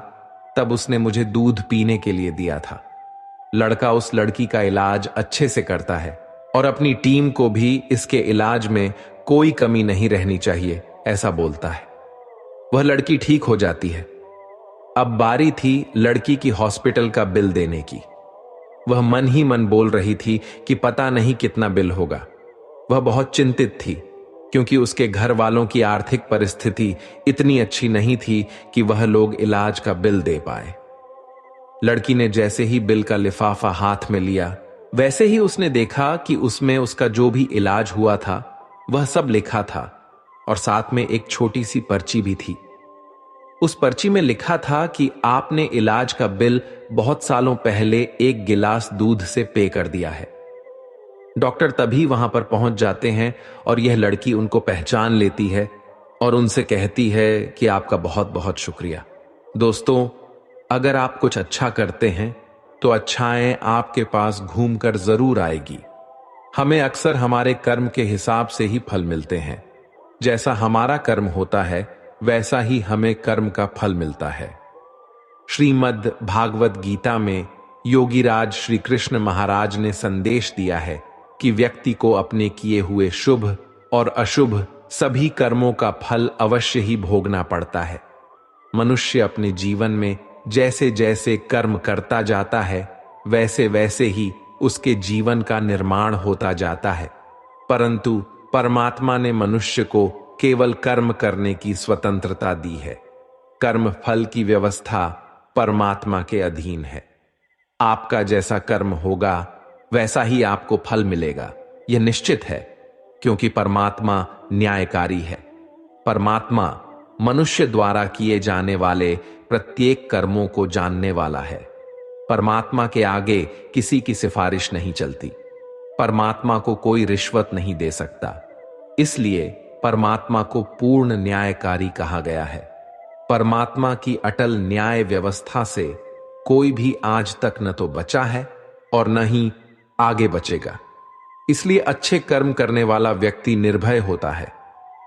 तब उसने मुझे दूध पीने के लिए दिया था। लड़का उस लड़की का इलाज अच्छे से करता है और अपनी टीम को भी इसके इलाज में कोई कमी नहीं रहनी चाहिए ऐसा बोलता है। वह लड़की ठीक हो जाती है। अब बारी थी लड़की की हॉस्पिटल का बिल देने की। वह मन ही मन बोल रही थी कि पता नहीं कितना बिल होगा। वह बहुत चिंतित थी क्योंकि उसके घर वालों की आर्थिक परिस्थिति इतनी अच्छी नहीं थी कि वह लोग इलाज का बिल दे पाए। लड़की ने जैसे ही बिल का लिफाफा हाथ में लिया वैसे ही उसने देखा कि उसमें उसका जो भी इलाज हुआ था वह सब लिखा था और साथ में एक छोटी सी पर्ची भी थी। उस पर्ची में लिखा था कि आपने इलाज का बिल बहुत सालों पहले एक गिलास दूध से पे कर दिया है। डॉक्टर तभी वहां पर पहुंच जाते हैं और यह लड़की उनको पहचान लेती है और उनसे कहती है कि आपका बहुत बहुत शुक्रिया। दोस्तों, अगर आप कुछ अच्छा करते हैं तो अच्छाएं आपके पास घूमकर जरूर आएगी। हमें अक्सर हमारे कर्म के हिसाब से ही फल मिलते हैं। जैसा हमारा कर्म होता है वैसा ही हमें कर्म का फल मिलता है। श्रीमद् भागवत गीता में योगीराज श्री कृष्ण महाराज ने संदेश दिया है कि व्यक्ति को अपने किए हुए शुभ और अशुभ सभी कर्मों का फल अवश्य ही भोगना पड़ता है। मनुष्य अपने जीवन में जैसे जैसे कर्म करता जाता है, वैसे वैसे ही उसके जीवन का निर्माण होता जाता है। परंतु परमात्मा ने मनुष्य को केवल कर्म करने की स्वतंत्रता दी है। कर्म फल की व्यवस्था परमात्मा के अधीन है। आपका जैसा कर्म होगा वैसा ही आपको फल मिलेगा, यह निश्चित है, क्योंकि परमात्मा न्यायकारी है। परमात्मा मनुष्य द्वारा किए जाने वाले प्रत्येक कर्मों को जानने वाला है। परमात्मा के आगे किसी की सिफारिश नहीं चलती। परमात्मा को कोई रिश्वत नहीं दे सकता। इसलिए परमात्मा को पूर्ण न्यायकारी कहा गया है। परमात्मा की अटल न्याय व्यवस्था से कोई भी आज तक न तो बचा है और न ही आगे बचेगा। इसलिए अच्छे कर्म करने वाला व्यक्ति निर्भय होता है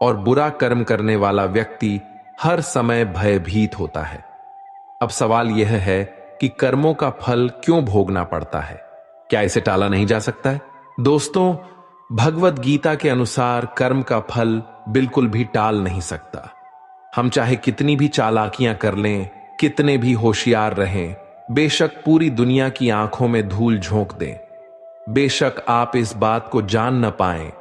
और बुरा कर्म करने वाला व्यक्ति हर समय भयभीत होता है। अब सवाल यह है कि कर्मों का फल क्यों भोगना पड़ता है? क्या इसे टाला नहीं जा सकता है? दोस्तों, भगवत गीता के अनुसार कर्म का फल बिल्कुल भी टाल नहीं सकता। हम चाहे कितनी भी चालाकियां कर लें, कितने भी होशियार रहें, बेशक पूरी दुनिया की आंखों में धूल झोंक दें, बेशक आप इस बात को जान न पाएं,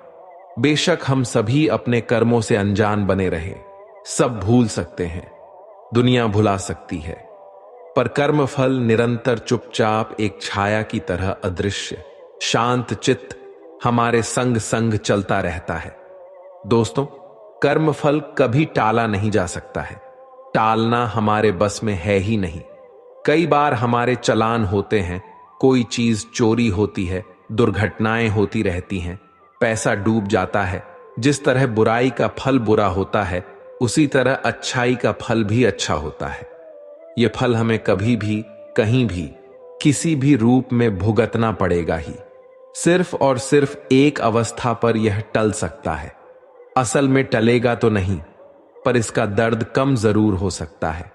बेशक हम सभी अपने कर्मों से अनजान बने रहें, सब भूल सकते हैं, दुनिया भुला सकती है, पर कर्म फल निरंतर चुपचाप एक छाया की तरह अदृश्य शांत चित्त हमारे संग संग चलता रहता है। दोस्तों, कर्म फल कभी टाला नहीं जा सकता है। टालना हमारे बस में है ही नहीं। कई बार हमारे चालान होते हैं, कोई चीज चोरी होती है, दुर्घटनाएं होती रहती हैं, पैसा डूब जाता है। जिस तरह बुराई का फल बुरा होता है, उसी तरह अच्छाई का फल भी अच्छा होता है। यह फल हमें कभी भी, कहीं भी, किसी भी रूप में भुगतना पड़ेगा ही। सिर्फ और सिर्फ एक अवस्था पर यह टल सकता है। असल में टलेगा तो नहीं, पर इसका दर्द कम जरूर हो सकता है।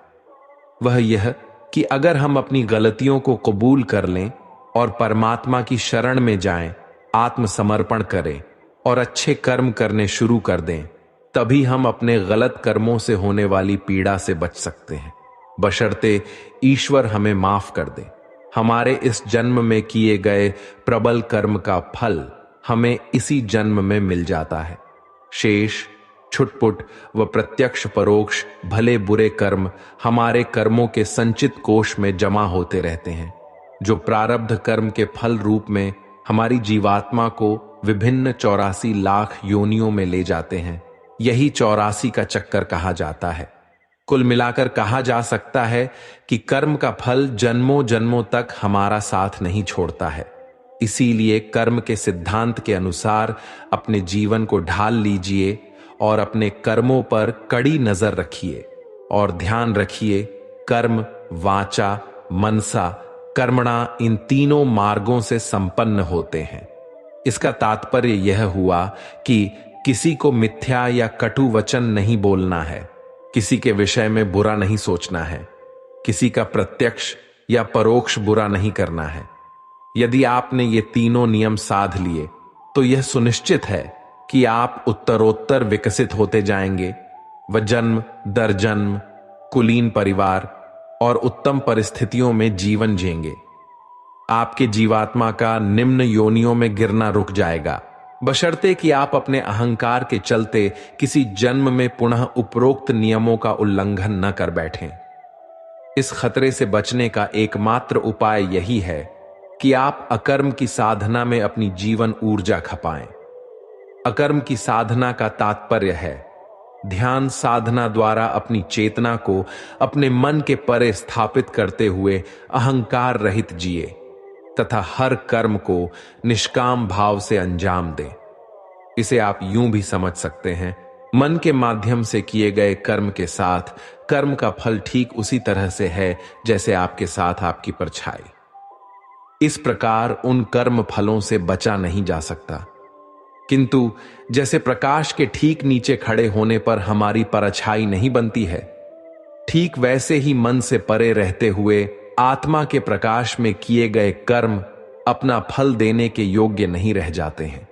वह यह कि अगर हम अपनी गलतियों को कबूल कर लें और परमात्मा की शरण में जाएं, आत्मसमर्पण करें और अच्छे कर्म करने शुरू कर दें, तभी हम अपने गलत कर्मों से होने वाली पीड़ा से बच सकते हैं, बशर्ते ईश्वर हमें माफ कर दे। हमारे इस जन्म में किए गए प्रबल कर्म का फल हमें इसी जन्म में मिल जाता है। शेष छुटपुट व प्रत्यक्ष परोक्ष भले बुरे कर्म हमारे कर्मों के संचित कोष में जमा होते रहते हैं, जो प्रारब्ध कर्म के फल रूप में हमारी जीवात्मा को विभिन्न 84 लाख योनियों में ले जाते हैं। यही 84 का चक्कर कहा जाता है। कुल मिलाकर कहा जा सकता है कि कर्म का फल जन्मों जन्मों तक हमारा साथ नहीं छोड़ता है। इसीलिए कर्म के सिद्धांत के अनुसार अपने जीवन को ढाल लीजिए और अपने कर्मों पर कड़ी नजर रखिए और ध्यान रखिए, कर्म, वाचा, मनसा, कर्मणा इन तीनों मार्गों से संपन्न होते हैं। इसका तात्पर्य यह हुआ कि किसी को मिथ्या या कटु वचन नहीं बोलना है, किसी के विषय में बुरा नहीं सोचना है, किसी का प्रत्यक्ष या परोक्ष बुरा नहीं करना है। यदि आपने ये तीनों नियम साध लिए तो यह सुनिश्चित है कि आप उत्तरोत्तर विकसित होते जाएंगे व जन्म दर जन्म कुलीन परिवार और उत्तम परिस्थितियों में जीवन जिएंगे। आपके जीवात्मा का निम्न योनियों में गिरना रुक जाएगा, बशर्ते कि आप अपने अहंकार के चलते किसी जन्म में पुनः उपरोक्त नियमों का उल्लंघन न कर बैठें। इस खतरे से बचने का एकमात्र उपाय यही है कि आप अकर्म की साधना में अपनी जीवन ऊर्जा खपाएं। अकर्म की साधना का तात्पर्य है ध्यान साधना द्वारा अपनी चेतना को अपने मन के परे स्थापित करते हुए अहंकार रहित जिए तथा हर कर्म को निष्काम भाव से अंजाम दें। इसे आप यूं भी समझ सकते हैं, मन के माध्यम से किए गए कर्म के साथ कर्म का फल ठीक उसी तरह से है जैसे आपके साथ आपकी परछाई। इस प्रकार उन कर्म फलों से बचा नहीं जा सकता, किंतु जैसे प्रकाश के ठीक नीचे खड़े होने पर हमारी परछाई नहीं बनती है, ठीक वैसे ही मन से परे रहते हुए आत्मा के प्रकाश में किए गए कर्म अपना फल देने के योग्य नहीं रह जाते हैं।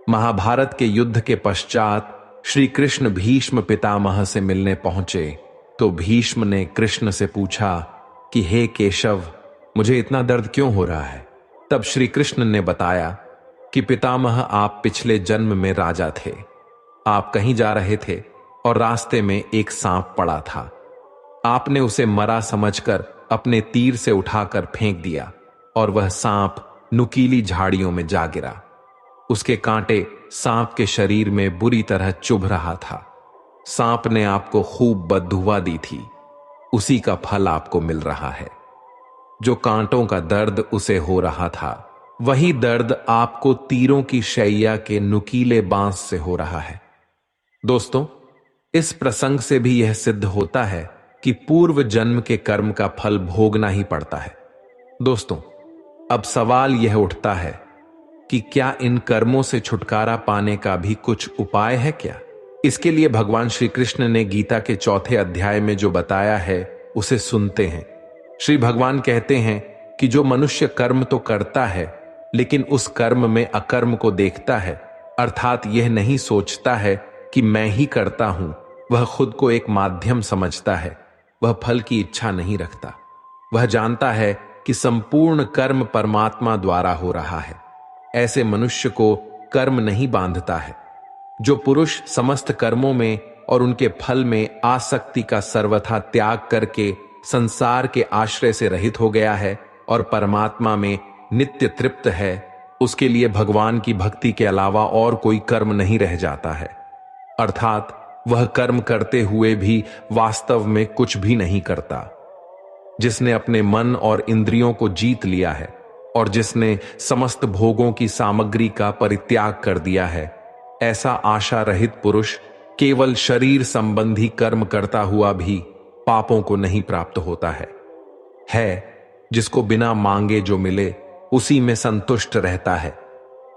महाभारत के युद्ध के पश्चात श्री कृष्ण भीष्म पितामह से मिलने पहुंचे तो भीष्म ने कृष्ण से पूछा कि हे केशव, मुझे इतना दर्द क्यों हो रहा है। तब श्री कृष्ण ने बताया कि पितामह, आप पिछले जन्म में राजा थे। आप कहीं जा रहे थे और रास्ते में एक सांप पड़ा था। आपने उसे मरा समझकर अपने तीर से उठाकर फेंक दिया और वह सांप नुकीली झाड़ियों में जा गिरा। उसके कांटे सांप के शरीर में बुरी तरह चुभ रहा था। सांप ने आपको खूब बददुआ दी थी, उसी का फल आपको मिल रहा है। जो कांटों का दर्द उसे हो रहा था, वही दर्द आपको तीरों की शैया के नुकीले बांस से हो रहा है। दोस्तों, इस प्रसंग से भी यह सिद्ध होता है कि पूर्व जन्म के कर्म का फल भोगना ही पड़ता है। दोस्तों, अब सवाल यह उठता है कि क्या इन कर्मों से छुटकारा पाने का भी कुछ उपाय है क्या? इसके लिए भगवान श्री कृष्ण ने गीता के 4 अध्याय में जो बताया है उसे सुनते हैं। श्री भगवान कहते हैं कि जो मनुष्य कर्म तो करता है लेकिन उस कर्म में अकर्म को देखता है, अर्थात यह नहीं सोचता है कि मैं ही करता हूं, वह खुद को एक माध्यम समझता है, वह फल की इच्छा नहीं रखता। वह जानता है कि संपूर्ण कर्म परमात्मा द्वारा हो रहा है। ऐसे मनुष्य को कर्म नहीं बांधता है। जो पुरुष समस्त कर्मों में और उनके फल में आसक्ति का सर्वथा त्याग करके संसार के आश्रय से रहित हो गया है और परमात्मा में नित्य तृप्त है, उसके लिए भगवान की भक्ति के अलावा और कोई कर्म नहीं रह जाता है। अर्थात वह कर्म करते हुए भी वास्तव में कुछ भी नहीं करता। जिसने अपने मन और इंद्रियों को जीत लिया है और जिसने समस्त भोगों की सामग्री का परित्याग कर दिया है, ऐसा आशा रहित पुरुष केवल शरीर संबंधी कर्म करता हुआ भी पापों को नहीं प्राप्त होता है जिसको बिना मांगे जो मिले उसी में संतुष्ट रहता है।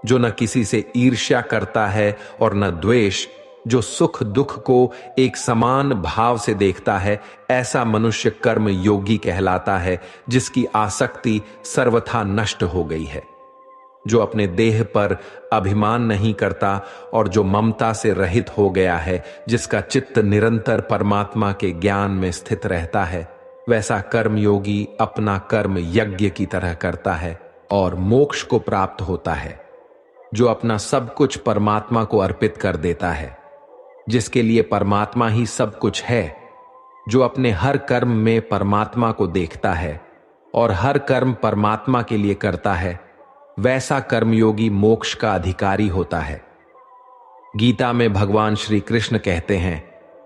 जो न किसी से ईर्ष्या करता है और न द्वेष, जो सुख दुख को एक समान भाव से देखता है, ऐसा मनुष्य कर्म योगी कहलाता है, जिसकी आसक्ति सर्वथा नष्ट हो गई है। जो अपने देह पर अभिमान नहीं करता और जो ममता से रहित हो गया है, जिसका चित्त निरंतर परमात्मा के ज्ञान में स्थित रहता है, वैसा कर्मयोगी अपना कर्म यज्ञ की तरह करता है और मोक्ष को प्राप्त होता है। जो अपना सब कुछ परमात्मा को अर्पित कर देता है, जिसके लिए परमात्मा ही सब कुछ है, जो अपने हर कर्म में परमात्मा को देखता है और हर कर्म परमात्मा के लिए करता है, वैसा कर्मयोगी मोक्ष का अधिकारी होता है। गीता में भगवान श्री कृष्ण कहते हैं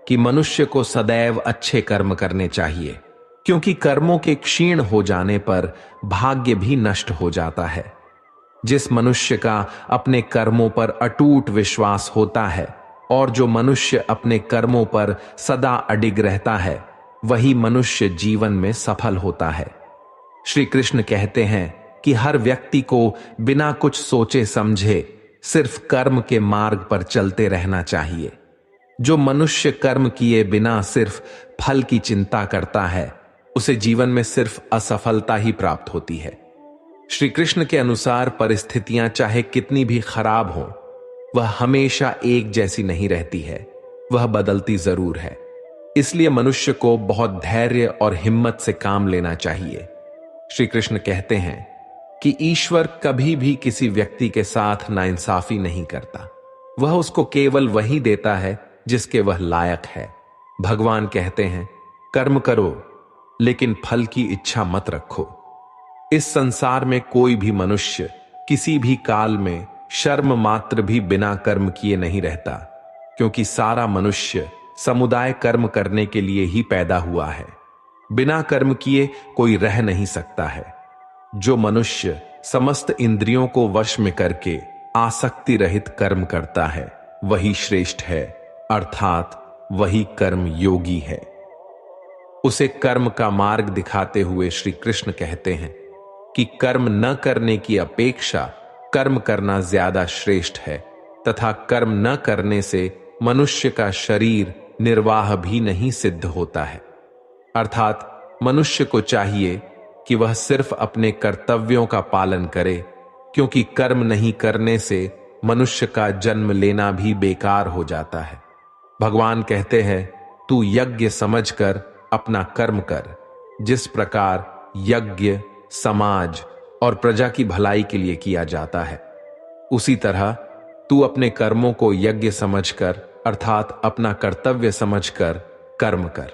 कि मनुष्य को सदैव अच्छे कर्म करने चाहिए, क्योंकि कर्मों के क्षीण हो जाने पर भाग्य भी नष्ट हो जाता है। जिस मनुष्य का अपने कर्मों पर अटूट विश्वास होता है और जो मनुष्य अपने कर्मों पर सदा अडिग रहता है, वही मनुष्य जीवन में सफल होता है। श्री कृष्ण कहते हैं कि हर व्यक्ति को बिना कुछ सोचे समझे सिर्फ कर्म के मार्ग पर चलते रहना चाहिए। जो मनुष्य कर्म किए बिना सिर्फ फल की चिंता करता है, उसे जीवन में सिर्फ असफलता ही प्राप्त होती है। श्री कृष्ण के अनुसार परिस्थितियां चाहे कितनी भी खराब हों, वह हमेशा एक जैसी नहीं रहती है, वह बदलती जरूर है। इसलिए मनुष्य को बहुत धैर्य और हिम्मत से काम लेना चाहिए। श्री कृष्ण कहते हैं कि ईश्वर कभी भी किसी व्यक्ति के साथ नाइंसाफी नहीं करता, वह उसको केवल वही देता है जिसके वह लायक है। भगवान कहते हैं, कर्म करो लेकिन फल की इच्छा मत रखो। इस संसार में कोई भी मनुष्य किसी भी काल में शर्म मात्र भी बिना कर्म किए नहीं रहता, क्योंकि सारा मनुष्य समुदाय कर्म करने के लिए ही पैदा हुआ है। बिना कर्म किए कोई रह नहीं सकता है। जो मनुष्य समस्त इंद्रियों को वश में करके आसक्ति रहित कर्म करता है, वही श्रेष्ठ है, अर्थात वही कर्म योगी है। उसे कर्म का मार्ग दिखाते हुए श्री कृष्ण कहते हैं कि कर्म न करने की अपेक्षा कर्म करना ज्यादा श्रेष्ठ है, तथा कर्म न करने से मनुष्य का शरीर निर्वाह भी नहीं सिद्ध होता है। अर्थात मनुष्य को चाहिए कि वह सिर्फ अपने कर्तव्यों का पालन करे, क्योंकि कर्म नहीं करने से मनुष्य का जन्म लेना भी बेकार हो जाता है। भगवान कहते हैं, तू यज्ञ समझकर अपना कर्म कर। जिस प्रकार यज्ञ समाज और प्रजा की भलाई के लिए किया जाता है, उसी तरह तू अपने कर्मों को यज्ञ समझकर अर्थात अपना कर्तव्य समझकर कर्म कर।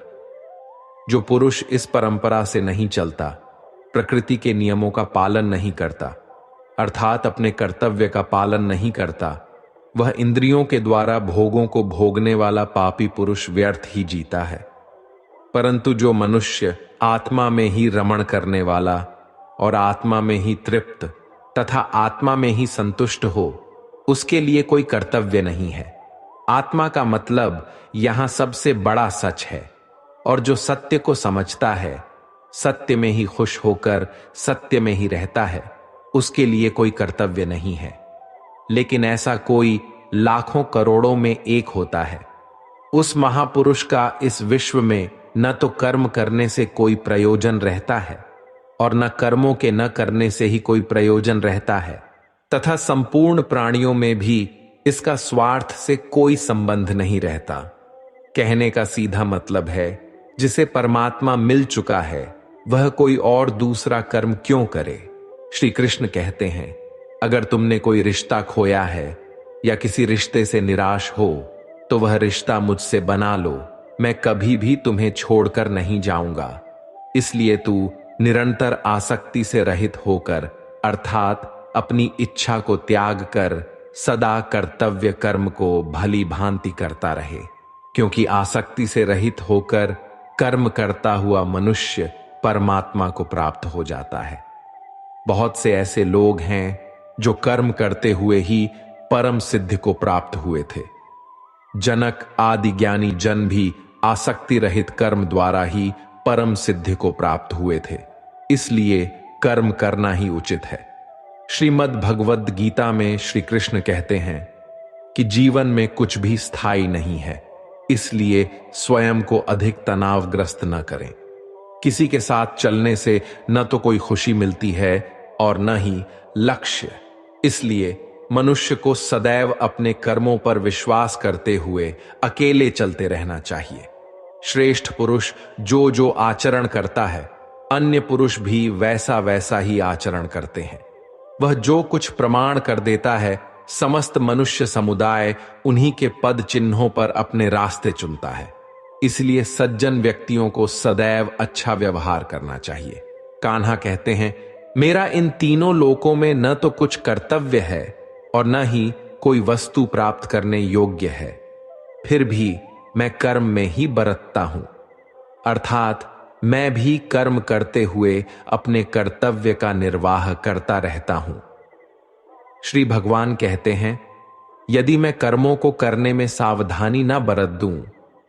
जो पुरुष इस परंपरा से नहीं चलता, प्रकृति के नियमों का पालन नहीं करता, अर्थात अपने कर्तव्य का पालन नहीं करता, वह इंद्रियों के द्वारा भोगों को भोगने वाला पापी पुरुष व्यर्थ ही जीता है। परंतु जो मनुष्य आत्मा में ही रमण करने वाला और आत्मा में ही तृप्त तथा आत्मा में ही संतुष्ट हो, उसके लिए कोई कर्तव्य नहीं है। आत्मा का मतलब यहां सबसे बड़ा सच है, और जो सत्य को समझता है, सत्य में ही खुश होकर सत्य में ही रहता है, उसके लिए कोई कर्तव्य नहीं है। लेकिन ऐसा कोई लाखों करोड़ों में एक होता है। उस महापुरुष का इस विश्व में न तो कर्म करने से कोई प्रयोजन रहता है और न कर्मों के न करने से ही कोई प्रयोजन रहता है, तथा संपूर्ण प्राणियों में भी इसका स्वार्थ से कोई संबंध नहीं रहता। कहने का सीधा मतलब है, जिसे परमात्मा मिल चुका है वह कोई और दूसरा कर्म क्यों करे। श्री कृष्ण कहते हैं, अगर तुमने कोई रिश्ता खोया है या किसी रिश्ते से निराश हो तो वह रिश्ता मुझसे बना लो, मैं कभी भी तुम्हें छोड़कर नहीं जाऊंगा। इसलिए तू निरंतर आसक्ति से रहित होकर अर्थात अपनी इच्छा को त्याग कर सदा कर्तव्य कर्म को भली भांति करता रहे, क्योंकि आसक्ति से रहित होकर कर्म करता हुआ मनुष्य परमात्मा को प्राप्त हो जाता है। बहुत से ऐसे लोग हैं जो कर्म करते हुए ही परम सिद्धि को प्राप्त हुए थे। जनक आदि ज्ञानी जन भी आसक्ति रहित कर्म द्वारा ही परम सिद्धि को प्राप्त हुए थे। इसलिए कर्म करना ही उचित है। श्रीमद् भगवद गीता में श्री कृष्ण कहते हैं कि जीवन में कुछ भी स्थायी नहीं है, इसलिए स्वयं को अधिक तनावग्रस्त न करें। किसी के साथ चलने से न तो कोई खुशी मिलती है और न ही लक्ष्य। इसलिए मनुष्य को सदैव अपने कर्मों पर विश्वास करते हुए अकेले चलते रहना चाहिए। श्रेष्ठ पुरुष जो जो आचरण करता है, अन्य पुरुष भी वैसा वैसा ही आचरण करते हैं। वह जो कुछ प्रमाण कर देता है, समस्त मनुष्य समुदाय उन्हीं के पद चिन्हों पर अपने रास्ते चुनता है। इसलिए सज्जन व्यक्तियों को सदैव अच्छा व्यवहार करना चाहिए। कान्हा कहते हैं, मेरा इन तीनों लोकों में न तो कुछ कर्तव्य है और न ही कोई वस्तु प्राप्त करने योग्य है, फिर भी मैं कर्म में ही बरतता हूं, अर्थात मैं भी कर्म करते हुए अपने कर्तव्य का निर्वाह करता रहता हूं। श्री भगवान कहते हैं, यदि मैं कर्मों को करने में सावधानी न बरत दूं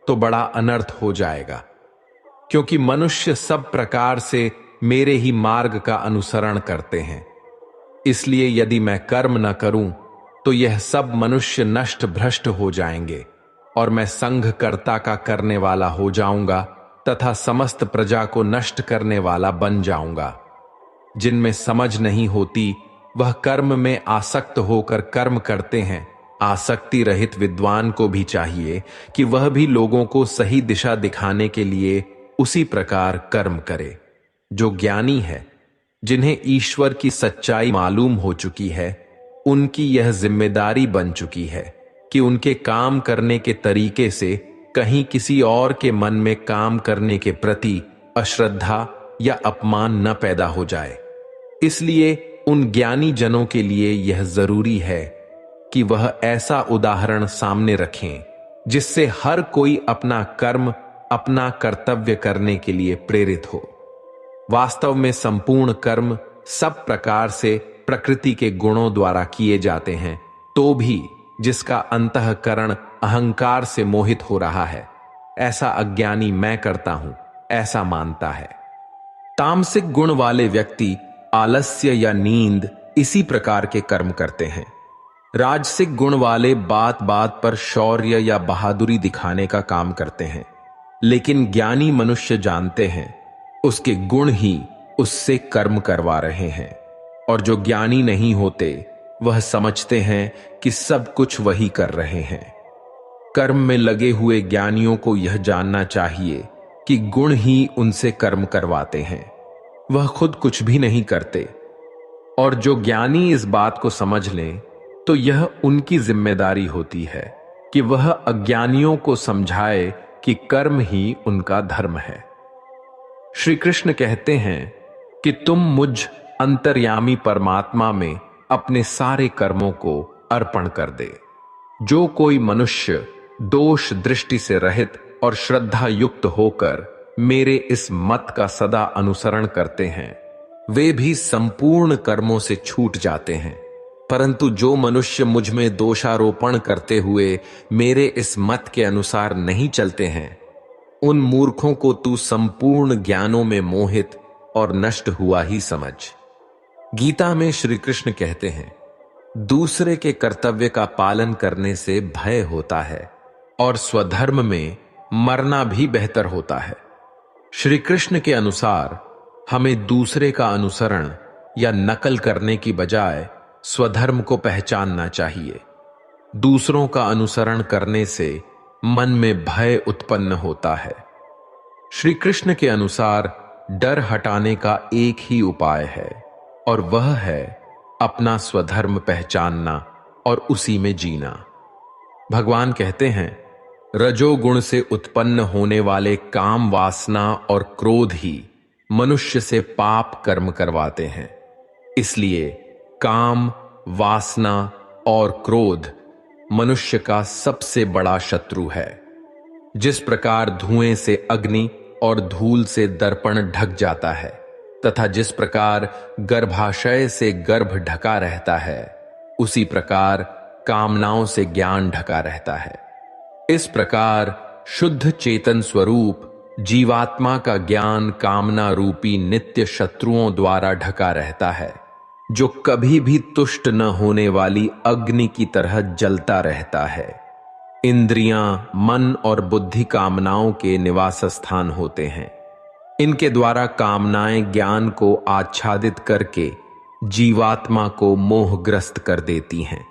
तो बड़ा अनर्थ हो जाएगा, क्योंकि मनुष्य सब प्रकार से मेरे ही मार्ग का अनुसरण करते हैं। इसलिए यदि मैं कर्म न करूं तो यह सब मनुष्य नष्ट भ्रष्ट हो जाएंगे और मैं संघकर्ता का करने वाला हो जाऊंगा तथा समस्त प्रजा को नष्ट करने वाला बन जाऊंगा। जिनमें समझ नहीं होती वह कर्म में आसक्त होकर कर्म करते हैं। आसक्ति रहित विद्वान को भी चाहिए कि वह भी लोगों को सही दिशा दिखाने के लिए उसी प्रकार कर्म करे। जो ज्ञानी है, जिन्हें ईश्वर की सच्चाई मालूम हो चुकी है, उनकी यह जिम्मेदारी बन चुकी है कि उनके काम करने के तरीके से कहीं किसी और के मन में काम करने के प्रति अश्रद्धा या अपमान न पैदा हो जाए। इसलिए उन ज्ञानी जनों के लिए यह जरूरी है कि वह ऐसा उदाहरण सामने रखें जिससे हर कोई अपना कर्म, अपना कर्तव्य करने के लिए प्रेरित हो। वास्तव में संपूर्ण कर्म सब प्रकार से प्रकृति के गुणों द्वारा किए जाते हैं, तो भी जिसका अंतःकरण अहंकार से मोहित हो रहा है, ऐसा अज्ञानी मैं करता हूं, ऐसा मानता है। तामसिक गुण वाले व्यक्ति आलस्य या नींद इसी प्रकार के कर्म करते हैं। राजसिक गुण वाले बात बात पर शौर्य या बहादुरी दिखाने का काम करते हैं। लेकिन ज्ञानी मनुष्य जानते हैं उसके गुण ही उससे कर्म करवा रहे हैं। और जो ज्ञानी नहीं होते वह समझते हैं कि सब कुछ वही कर रहे हैं। कर्म में लगे हुए ज्ञानियों को यह जानना चाहिए कि गुण ही उनसे कर्म करवाते हैं, वह खुद कुछ भी नहीं करते। और जो ज्ञानी इस बात को समझ लें तो यह उनकी जिम्मेदारी होती है कि वह अज्ञानियों को समझाए कि कर्म ही उनका धर्म है। श्री कृष्ण कहते हैं कि तुम मुझ अंतर्यामी परमात्मा में अपने सारे कर्मों को अर्पण कर दे। जो कोई मनुष्य दोष दृष्टि से रहित और श्रद्धा युक्त होकर मेरे इस मत का सदा अनुसरण करते हैं वे भी संपूर्ण कर्मों से छूट जाते हैं। परंतु जो मनुष्य मुझ में दोषारोपण करते हुए मेरे इस मत के अनुसार नहीं चलते हैं उन मूर्खों को तू संपूर्ण ज्ञानों में मोहित और नष्ट हुआ ही समझ। गीता में श्री कृष्ण कहते हैं, दूसरे के कर्तव्य का पालन करने से भय होता है और स्वधर्म में मरना भी बेहतर होता है। श्री कृष्ण के अनुसार हमें दूसरे का अनुसरण या नकल करने की बजाय स्वधर्म को पहचानना चाहिए। दूसरों का अनुसरण करने से मन में भय उत्पन्न होता है। श्री कृष्ण के अनुसार डर हटाने का एक ही उपाय है और वह है अपना स्वधर्म पहचानना और उसी में जीना। भगवान कहते हैं, रजोगुण से उत्पन्न होने वाले काम वासना और क्रोध ही मनुष्य से पाप कर्म करवाते हैं। इसलिए काम, वासना और क्रोध मनुष्य का सबसे बड़ा शत्रु है। जिस प्रकार धुएं से अग्नि और धूल से दर्पण ढक जाता है तथा जिस प्रकार गर्भाशय से गर्भ ढका रहता है उसी प्रकार कामनाओं से ज्ञान ढका रहता है। इस प्रकार शुद्ध चेतन स्वरूप जीवात्मा का ज्ञान कामना रूपी नित्य शत्रुओं द्वारा ढका रहता है जो कभी भी तुष्ट न होने वाली अग्नि की तरह जलता रहता है। इंद्रियां, मन और बुद्धि कामनाओं के निवास स्थान होते हैं। इनके द्वारा कामनाएं ज्ञान को आच्छादित करके जीवात्मा को मोहग्रस्त कर देती हैं।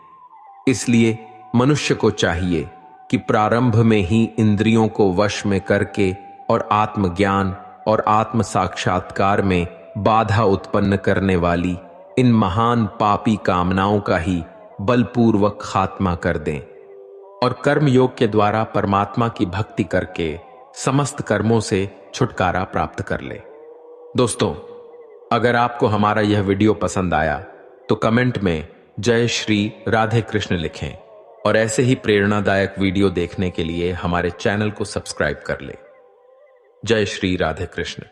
इसलिए मनुष्य को चाहिए कि प्रारंभ में ही इंद्रियों को वश में करके और आत्मज्ञान और आत्म साक्षात्कार में बाधा उत्पन्न करने वाली इन महान पापी कामनाओं का ही बलपूर्वक खात्मा कर दें और कर्म योग के द्वारा परमात्मा की भक्ति करके समस्त कर्मों से छुटकारा प्राप्त कर ले। दोस्तों, अगर आपको हमारा यह वीडियो पसंद आया तो कमेंट में जय श्री राधे कृष्ण लिखें और ऐसे ही प्रेरणादायक वीडियो देखने के लिए हमारे चैनल को सब्सक्राइब कर ले। जय श्री राधे कृष्ण।